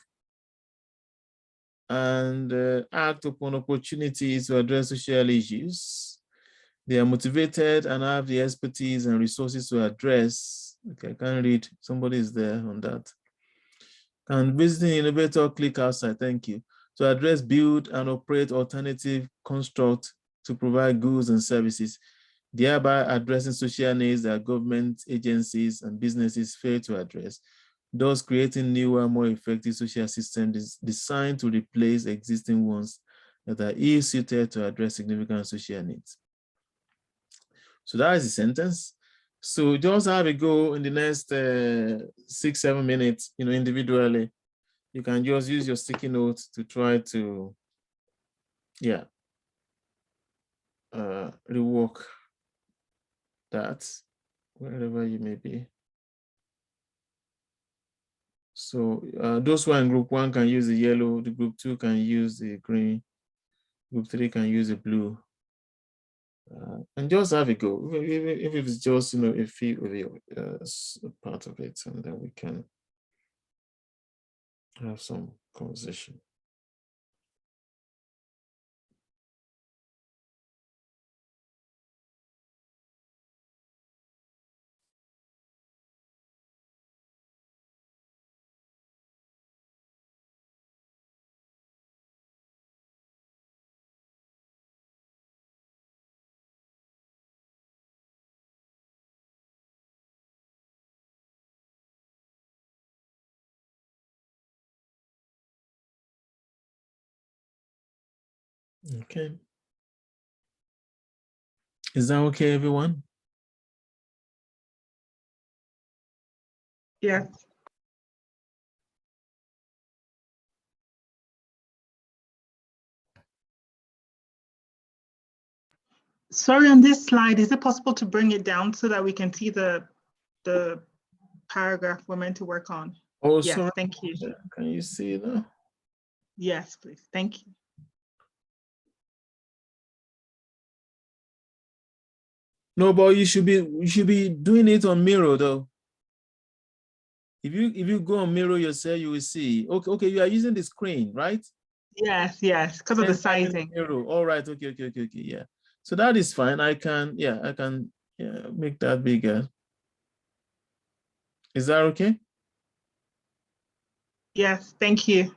and act upon opportunities to address social issues. They are motivated and have the expertise and resources to address. Okay, I can't read. Somebody is there on that. Can visiting innovator click outside? Thank you. To address, build, and operate alternative construct to provide goods and services, thereby addressing social needs that government agencies and businesses fail to address, thus creating newer, more effective social systems designed to replace existing ones that are ill-suited to address significant social needs. So that is the sentence. So just have a go in the next 6-7 minutes, individually. You can just use your sticky notes to try to, rework that wherever you may be. So those who are in group 1 can use the yellow, the group 2 can use the green, group 3 can use the blue. And just have a go. If it's just, a few of the part of it, and then we can have some conversation. Okay. Is that okay, everyone? Yes. Sorry, on this slide, is it possible to bring it down so that we can see the paragraph we're meant to work on? Oh, Yes, sorry. thank you. Can you see that? Yes, please. Thank you. No, but you should be doing it on Miro though. If you go on Miro yourself, you will see. Okay, you are using the screen, right? Yes, because of the sizing. Miro. All right, okay, yeah. So that is fine. I can make that bigger. Is that okay? Yes, thank you.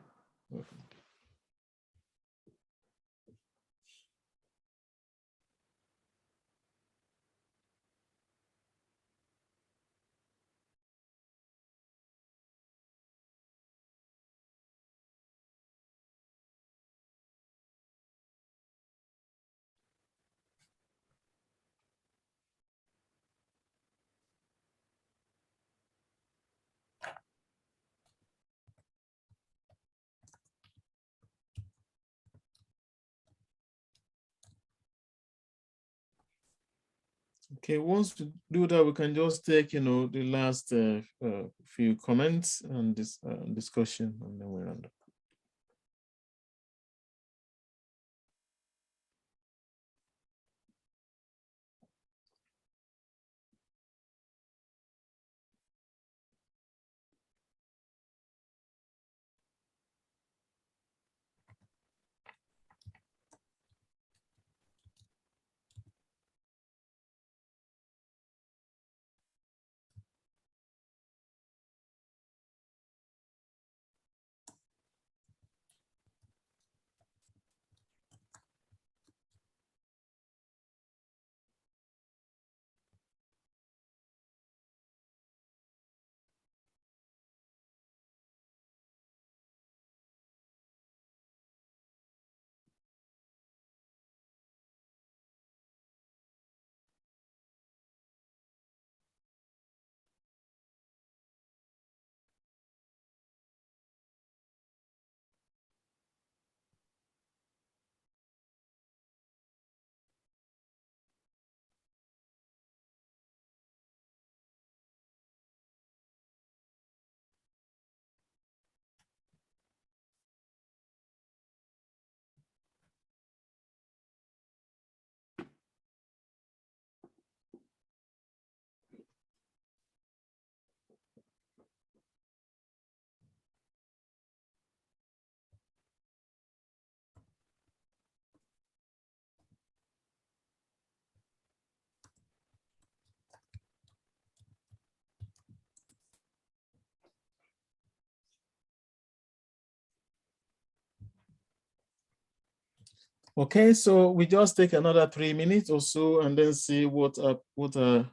Okay, once we do that, we can just take, the last few comments and this discussion, and then we're on. Okay, so we just take another 3 minutes or so and then see what the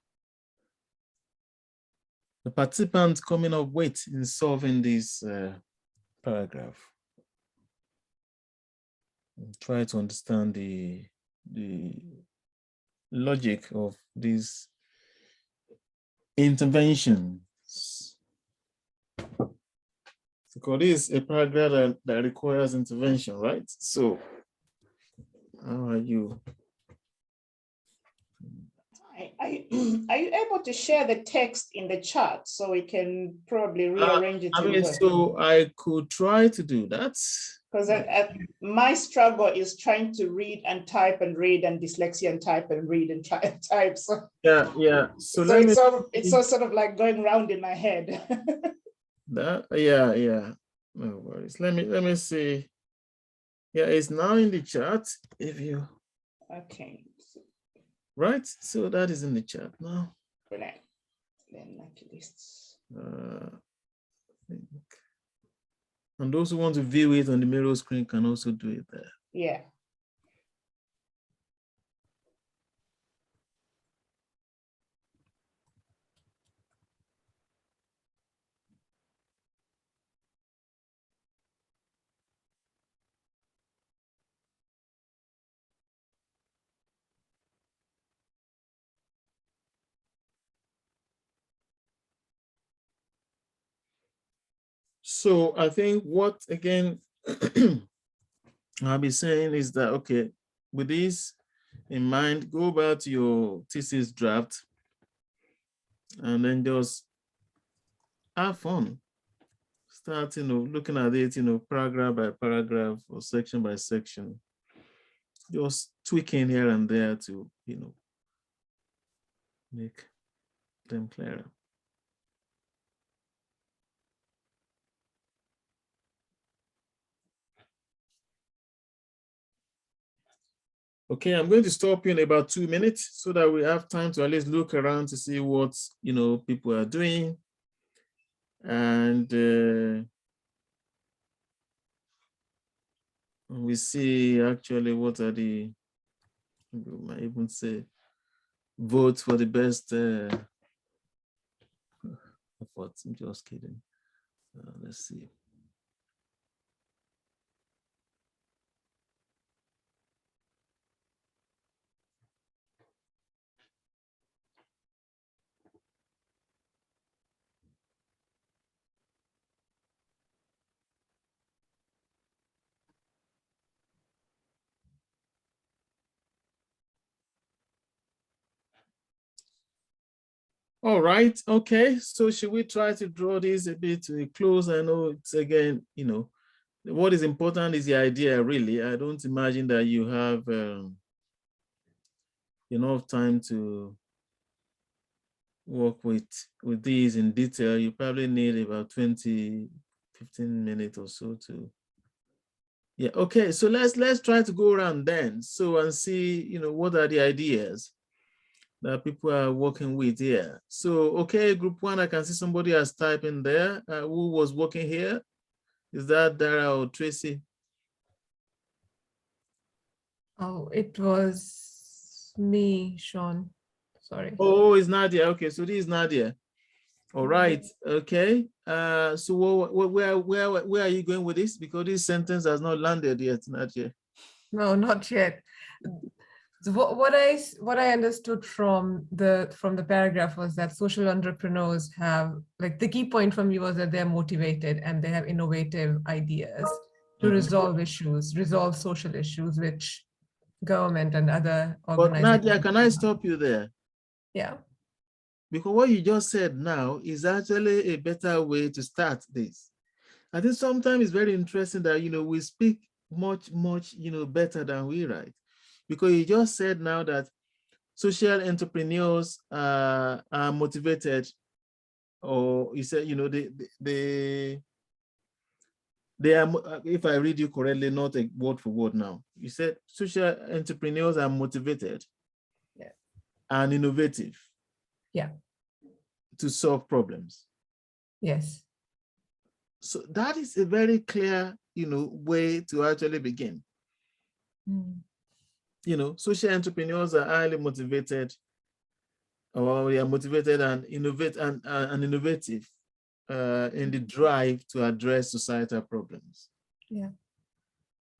participants coming up with in solving this paragraph. try to understand the logic of these interventions. Because this is a paragraph that requires intervention, right? So, how are you? Are you able to share the text in the chat so we can probably rearrange it? I mean, so I could try to do that. Because my struggle is trying to read and type and read, and dyslexia and type and read and try and type. So yeah. So it's all sort of like going round in my head. Yeah. No worries. Let me see. Yeah, it's now in the chat. If you Okay. right, so that is in the chat now. Brilliant. Then at least. I think. And those who want to view it on the Miro screen can also do it there. Yeah. So I think what, again, I'll be saying is that, okay, with this in mind, go back to your thesis draft and then just have fun. Start, looking at it, paragraph by paragraph or section by section. Just tweaking here and there to, make them clearer. Okay, I'm going to stop you in about 2 minutes so that we have time to at least look around to see what people are doing. And we see actually what are we might even say, vote for the best efforts. I'm just kidding. Let's see. All right, okay, so should we try to draw this a bit to a close? I know it's, again, what is important is the idea, really. I don't imagine that you have enough time to work with these in detail. You probably need about 15 minutes or so to. Yeah, okay, so let's try to go around then. So, and see, what are the ideas that people are working with here. So, okay, group one, I can see somebody has typed in there. Who was working here? Is that Dara or Tracy? Oh, it was me, Sean. Sorry. Oh, it's Nadia. Okay, so this is Nadia. All right. Okay. So where are you going with this? Because this sentence has not landed yet, Nadia. No, not yet. So what I understood from the paragraph was that social entrepreneurs have, like, the key point from you was that they're motivated and they have innovative ideas to resolve social issues, which government and other organizations. But Nadia, can I stop you there? Yeah. Because what you just said now is actually a better way to start this. I think sometimes it's very interesting that, we speak much, better than we write. Because you just said now that social entrepreneurs are motivated, or you said, they are, if I read you correctly, not a word for word now. You said social entrepreneurs are motivated, yeah, and innovative, yeah, to solve problems. Yes. So that is a very clear, way to actually begin. Mm. Social entrepreneurs are highly motivated, or they are motivated and innovative in the drive to address societal problems. Yeah.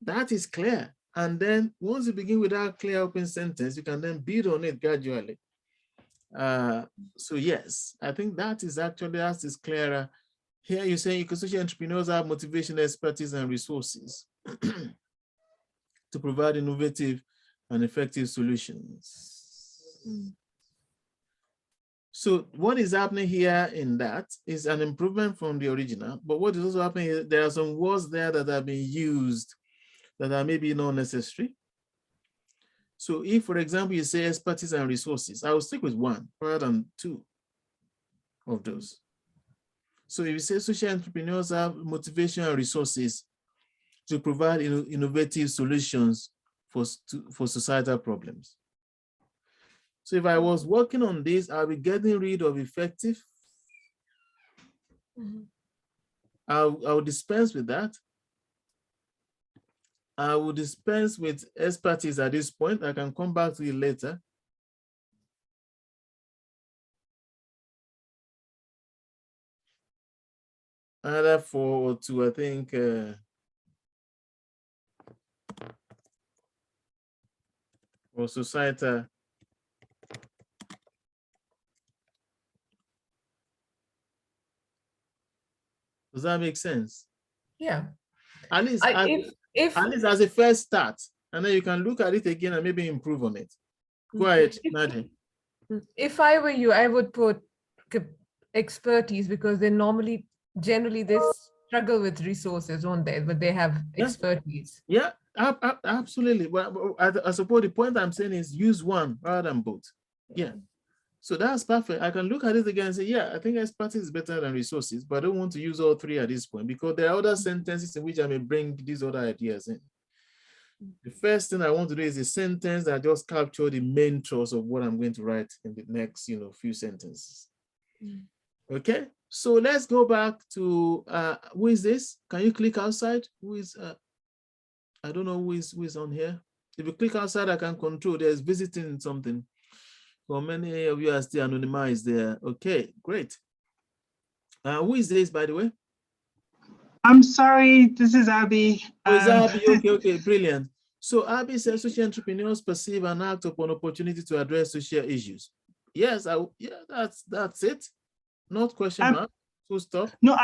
That is clear. And then once you begin with that clear open sentence, you can then build on it gradually. So yes, I think that is clearer. Here you say social entrepreneurs have motivation, expertise, and resources to provide innovative and effective solutions. So what is happening here in that is an improvement from the original, but what is also happening is there are some words there that have been used that are maybe not necessary. So if, for example, you say expertise and resources, I will stick with one rather than two of those. So if you say social entrepreneurs have motivation and resources to provide innovative solutions for societal problems. So if I was working on this, I'll be getting rid of effective. I'll dispense with that. I will dispense with expertise at this point. I can come back to it later. Another 4 or 2, I think. For society. Does that make sense? Yeah. At least, at least as a first start, and then you can look at it again and maybe improve on it. Go ahead, Nadia. If I were you, I would put expertise, because they generally they struggle with resources, don't they? But they have expertise. Yeah, absolutely. Well, I suppose the point I'm saying is use one rather than both. Yeah. So that's perfect. I can look at it again and say, yeah, I think expertise is better than resources, but I don't want to use all three at this point because there are other sentences in which I may bring these other ideas in. The first thing I want to do is a sentence that just capture the main thrust of what I'm going to write in the next, few sentences. Okay, so let's go back to who is this? Can you click outside? Who is? I don't know who is on here. If you click outside, I can control. There's visiting something. For many of you are still anonymized there. Okay, great. Who is this, by the way? I'm sorry, this is Abby. Oh, is Abby? Okay, brilliant. So Abby says social entrepreneurs perceive and act upon opportunity to address social issues. Yes, that's it. Not question mark. Full stop. No,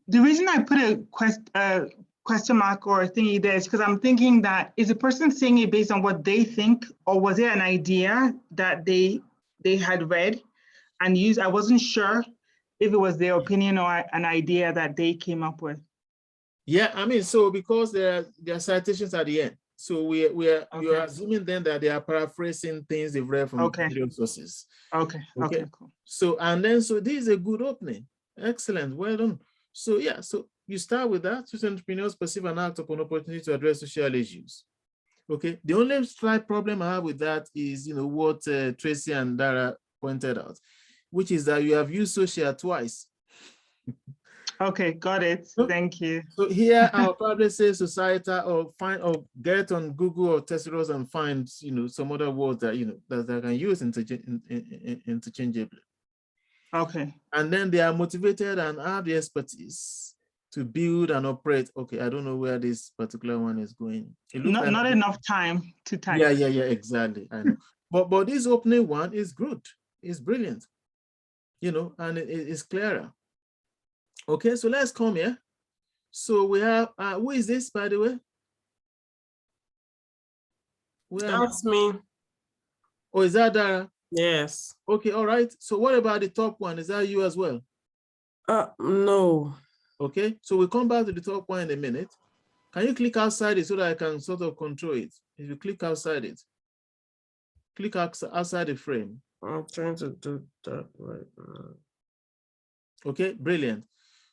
the reason I put a question mark or thingy there is because I'm thinking that is the person saying it based on what they think, or was it an idea that they had read and used? I wasn't sure if it was their opinion or an idea that they came up with. Yeah, I mean, so because there are citations at the end, so we're assuming then that they are paraphrasing things they've read from various sources. Okay, cool. So this is a good opening. Excellent, well done. So yeah, so you start with that. Social entrepreneurs perceive and act upon opportunity to address social issues. Okay, the only slight problem I have with that is, what Tracy and Dara pointed out, which is that you have used social twice. Okay, got it. Thank you. So here I'll probably say societal or get on Google or Thesaurus and find, some other words that, that I can use interchangeably. Okay. And then they are motivated and have the expertise to build and operate. Okay, I don't know where this particular one is going. Not enough time to type. Yeah, exactly. I know. but this opening one is good. It's brilliant. And it's clearer. Okay, so let's come here. So we have, who is this, by the way? That's me. Oh, is that Dara? Yes. Okay, all right. So what about the top one? Is that you as well? No. Okay, so we'll come back to the top one in a minute. Can you click outside it so that I can sort of control it? If you click outside it, click outside the frame. I'm trying to do that right now. Okay, brilliant.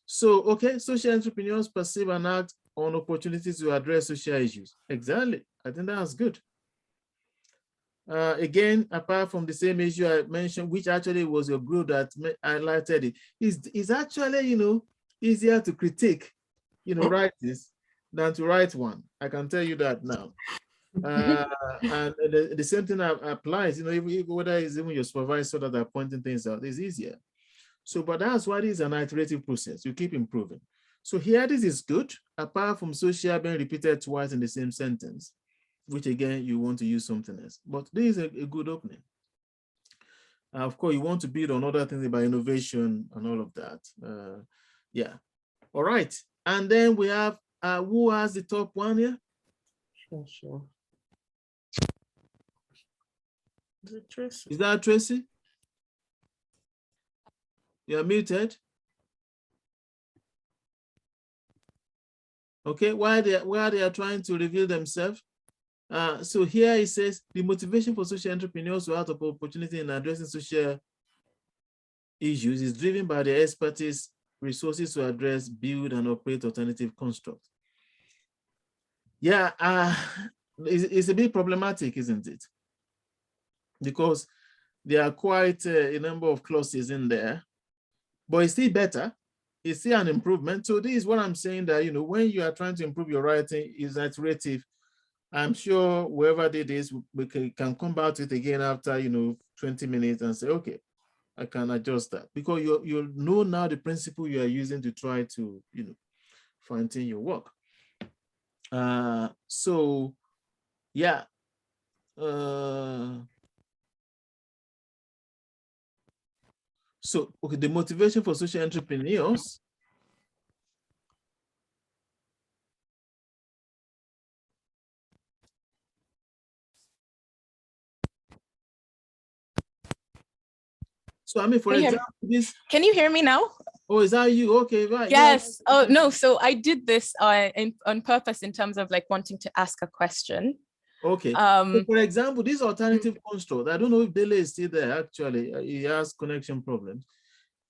So, okay, social entrepreneurs perceive and act on opportunities to address social issues. Exactly. I think that's good. Again, apart from the same issue I mentioned, which actually was your group that highlighted it, is actually, easier to critique, write this than to write one. I can tell you that now. And the same thing applies, whether it's even your supervisor that are pointing things out, it's easier. So, but that's why it is an iterative process. You keep improving. So here, this is good, apart from social being repeated twice in the same sentence. which again, you want to use something else. But this is a good opening. Of course, you want to build on other things about innovation and all of that. Yeah. All right. And then we have, who has the top one here? Sure. Is it Tracy? Is that Tracy? You're muted. Okay, while they are trying to reveal themselves. So here it says, the motivation for social entrepreneurs to have opportunity in addressing social issues is driven by the expertise, resources to address, build, and operate alternative constructs. Yeah, it's a bit problematic, isn't it? Because there are quite a number of clauses in there, but it's still better. It's still an improvement. So this is what I'm saying, that, when you are trying to improve your writing, is iterative. I'm sure whoever did this, we can come back to it again after, 20 minutes and say, okay, I can adjust that, because you know now the principle you are using to try to, fine-tune your work. So yeah. So, okay, the motivation for social entrepreneurs. So, I mean, for example, this. Can you hear me now? Oh, is that you? Okay, right. Yes. Yeah. Oh, no. So I did this on purpose in terms of like wanting to ask a question. Okay. So for example, this alternative construct, I don't know if Dele is still there. Actually, he has connection problems.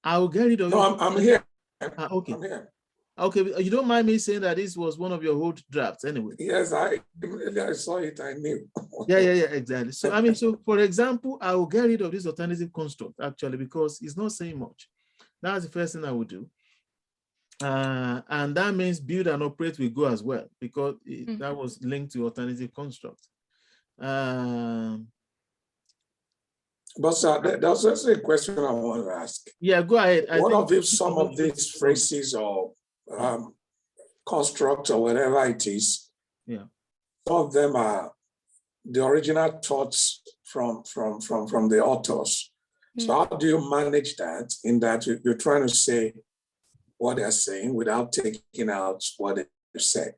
I will get rid of. No, I'm here. Okay. I'm here. Okay, you don't mind me saying that this was one of your old drafts anyway? Yes, I saw it. I knew. Yeah, exactly. So I mean, so for example, I will get rid of this alternative construct actually, because it's not saying much. That's the first thing I would do. And that means build and operate will go as well, because that was linked to alternative construct. But sir, there's also a question I want to ask. Yeah, go ahead. What if some of these phrases or constructs or whatever it is, yeah, some of them are the original thoughts from the authors. So how do you manage that, in that you're trying to say what they're saying without taking out what they said?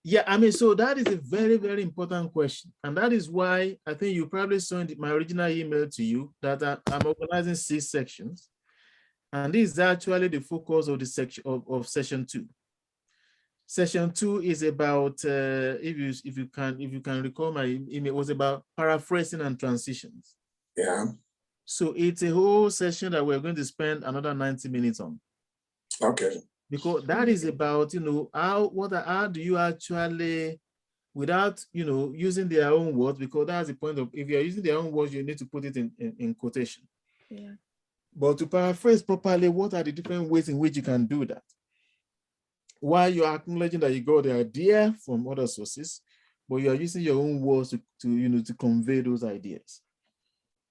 Yeah, I mean, so that is a very, very important question. And that is why I think you probably saw in my original email to you that I'm organizing 6 sections. And this is actually the focus of the section of session 2. Session 2 is about, if you can recall my email, it was about paraphrasing and transitions. Yeah. So it's a whole session that we're going to spend another 90 minutes on. Okay. Because that is about, how do you actually, without, using their own words, because that's the point of, if you're using their own words, you need to put it in quotation. Yeah. But to paraphrase properly, what are the different ways in which you can do that? While you're acknowledging that you got the idea from other sources, but you are using your own words to convey those ideas.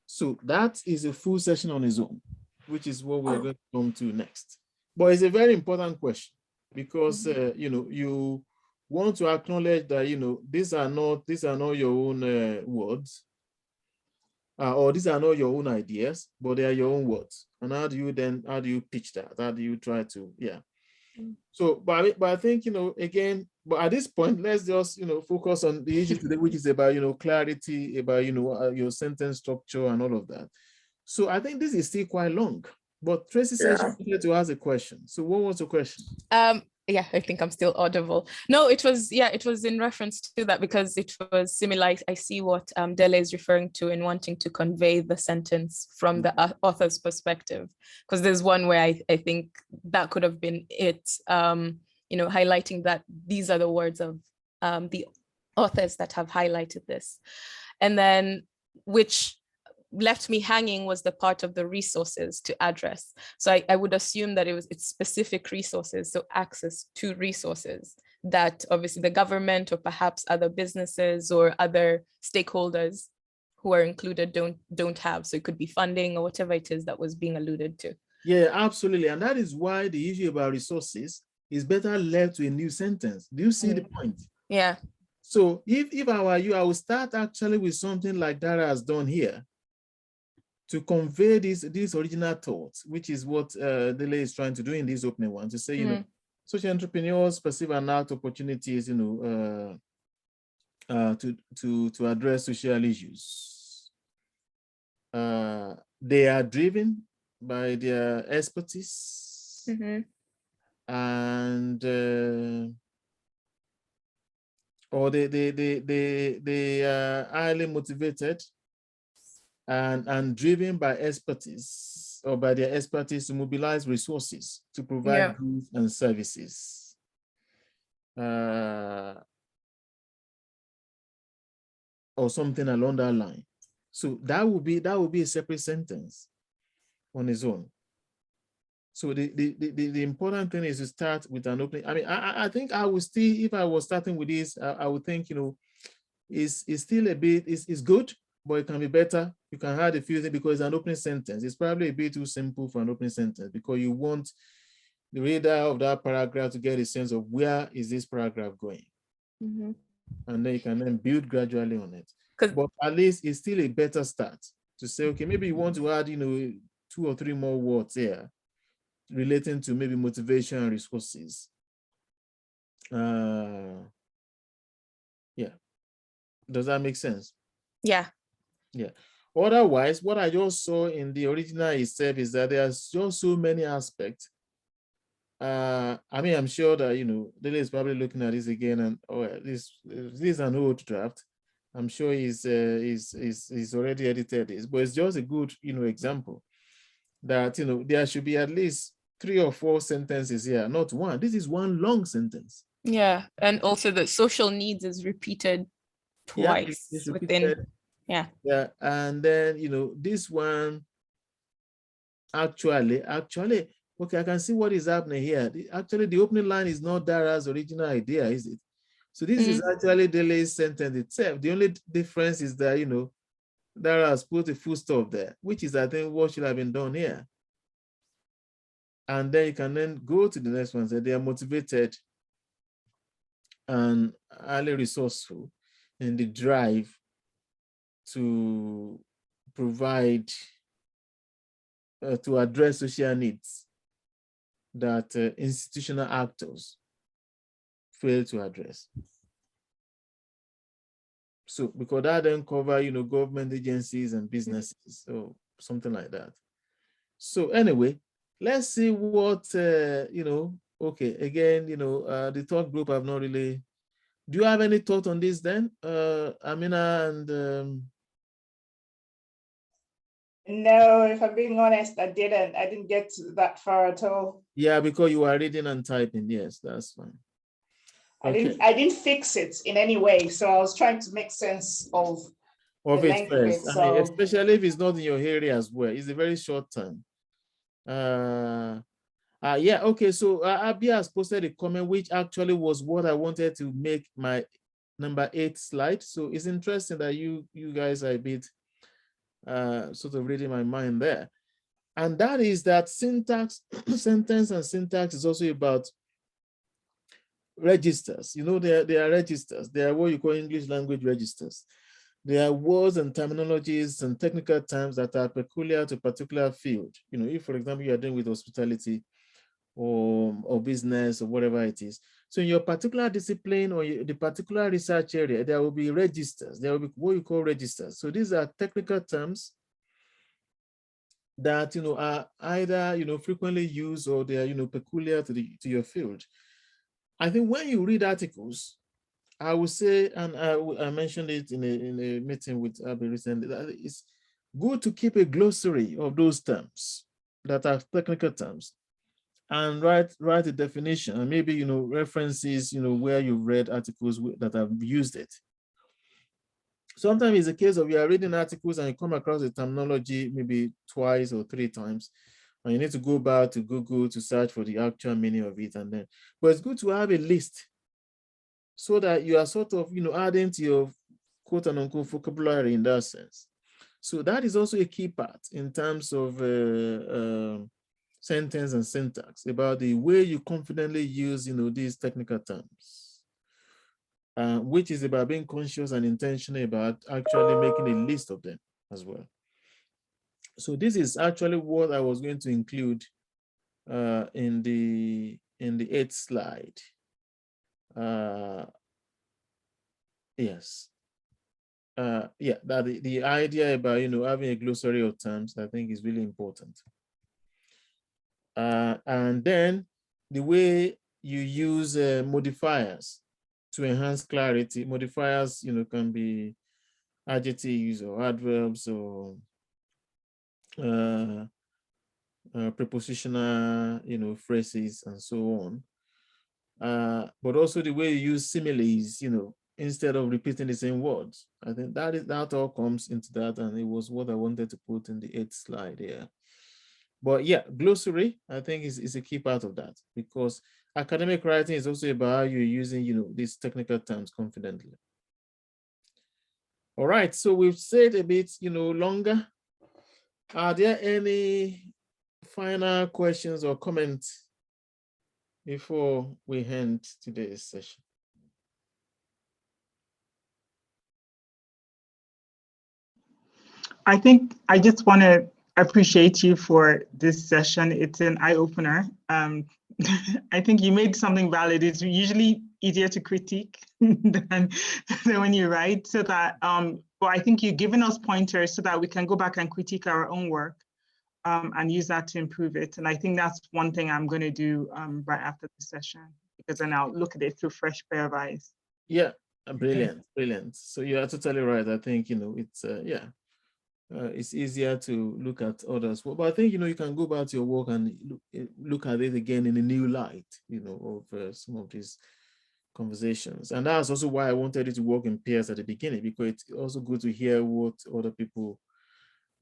So that is a full session on its own, which is what we're going to come to next. But it's a very important question, because you want to acknowledge that these are not your own words, or these are not your own ideas, but they are your own words. And how do you pitch that? How do you try to, yeah. So, but I think, again, but at this point, let's just, focus on the issue today, which is about, clarity, about, your sentence structure and all of that. So I think this is still quite long, but Tracy said she wanted to ask a question. So what was the question? Yeah, I think I'm still audible. No, it was in reference to that, because it was similar. I see what Dele is referring to in wanting to convey the sentence from the author's perspective, because there's one where I think that could have been it, highlighting that these are the words of the authors that have highlighted this. And then which left me hanging was the part of the resources to address. So I would assume that it's specific resources, so access to resources that obviously the government or perhaps other businesses or other stakeholders who are included don't have. So it could be funding or whatever it is that was being alluded to. Yeah, absolutely. And that is why the issue about resources is better left to a new sentence. Do you see the point? Yeah. So if I were you, I would start actually with something like Dara has done here to convey this original thoughts, which is what Dele is trying to do in this opening one, to say, you know, social entrepreneurs perceive and act opportunities, you know, to address social issues. They are driven by their expertise, and or they are highly motivated and driven by expertise, or by their expertise to mobilize resources to provide goods and services. Or something along that line. So that would be a separate sentence on its own. So the important thing is to start with an opening. I mean, I think I would still, if I was starting with this, I would think, you know, it's still a bit, it's good, but it can be better. You can add a few things because it's an opening sentence. It's probably a bit too simple for an opening sentence because you want the reader of that paragraph to get a sense of where is this paragraph going. And then you can then build gradually on it. But at least it's still a better start to say, okay, maybe you want to add, you know, 2 or 3 more words here relating to maybe motivation and resources. Yeah. Does that make sense? Yeah. Yeah. Otherwise, what I just saw in the original itself is that there's just so many aspects. I mean, I'm sure that, you know, Dele is probably looking at this again, and this is an old draft. I'm sure he's already edited this, but it's just a good, you know, example that, you know, there should be at least 3 or 4 sentences here, not one. This is one long sentence. Yeah, and also the social needs is repeated twice it's within. repeated. Yeah, and then, you know, this one actually, okay, I can see what is happening here. Actually, the opening line is not Dara's original idea, is it? So this is actually Dele's sentence itself. The only difference is that, you know, Dara has put a full stop there, which is, I think, what should have been done here. And then you can then go to the next one. So they are motivated and highly resourceful in the drive to provide, to address social needs that institutional actors fail to address. So because that then cover, you know, government agencies and businesses, so something like that. So anyway, let's see what, you know, okay, again, you know, the thought group have not really, do you have any thought on this then, Amina and? No, if I'm being honest, I didn't get that far at all. Yeah, because you are reading and typing, yes, that's fine. Okay. I didn't fix it in any way, so I was trying to make sense of it first. So. I mean, especially if it's not in your area as well. It's a very short time. Yeah, okay, so Abia has posted a comment which actually was what I wanted to make my number 8 slide. So it's interesting that you guys are a bit sort of reading my mind there. And that is that syntax, sentence and syntax is also about registers. You know, they are registers. They are what you call English language registers. They are words and terminologies and technical terms that are peculiar to a particular field. You know, if, for example, you are dealing with hospitality or business or whatever it is. So in your particular discipline or the particular research area, there will be registers. There will be what you call registers. So these are technical terms that, you know, are either, you know, frequently used or they are, you know, peculiar to your field. I think when you read articles, I would say, and I mentioned it in a meeting with Abby recently, that it's good to keep a glossary of those terms that are technical terms and write a definition and maybe, you know, references, you know, where you've read articles that have used it. Sometimes it's a case of you are reading articles and you come across the terminology maybe 2 or 3 times, and you need to go back to Google to search for the actual meaning of it. And then, but it's good to have a list so that you are sort of, you know, adding to your quote and unquote vocabulary in that sense. So that is also a key part in terms of sentence and syntax, about the way you confidently use, you know, these technical terms. which is about being conscious and intentional about actually making a list of them as well. So this is actually what I was going to include in the 8th slide. Yes. Yeah, that the idea about having a glossary of terms, I think, is really important. And then the way you use modifiers to enhance clarity. Modifiers, can be adjectives or adverbs or prepositional, phrases and so on. But also the way you use similes, instead of repeating the same words. I think that all comes into that, and it was what I wanted to put in the 8th slide here. But yeah, glossary, I think is a key part of that, because academic writing is also about how you're using, these technical terms confidently. All right, so we've said a bit, longer. Are there any final questions or comments before we end today's session? I think I just want to appreciate you for this session. It's an eye-opener. I think you made something valid. It's usually easier to critique than when you write. So that, but I think you've given us pointers so that we can go back and critique our own work and use that to improve it. And I think that's one thing I'm going to do right after the session, because then I'll look at it through fresh pair of eyes. Yeah, brilliant, brilliant. So you are totally right. I think, it's, it's easier to look at others. But I think, you can go back to your work and look at it again in a new light, of some of these conversations. And that's also why I wanted it to work in pairs at the beginning, because it's also good to hear what other people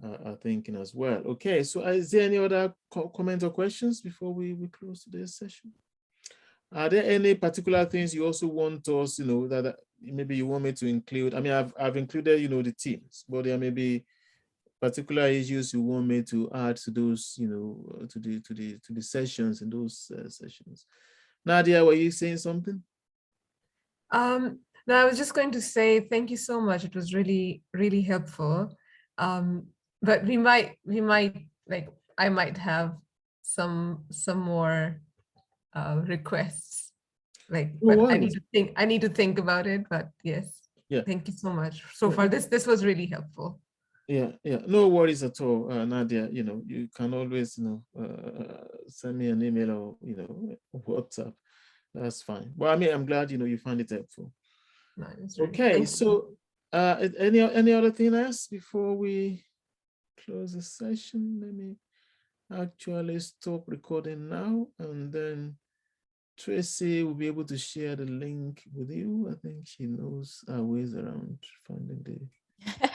are thinking as well. Okay, so is there any other comment or questions before we close today's session? Are there any particular things you also want us, that maybe you want me to include? I mean, I've included, the teams, but there may be particular issues you want me to add to those, to the sessions in those sessions. Nadia, were you saying something? No, I was just going to say thank you so much. It was really, really helpful. But we might like I might have some more requests. But I need to think about it. But yes, yeah. Thank you so much. So far, this was really helpful. Yeah, no worries at all, Nadia. You can always, send me an email or WhatsApp. That's fine. Well, I mean, I'm glad you find it helpful. Nice, okay, so any other thing else before we close the session? Let me actually stop recording now, and then Tracy will be able to share the link with you. I think she knows her ways around finding the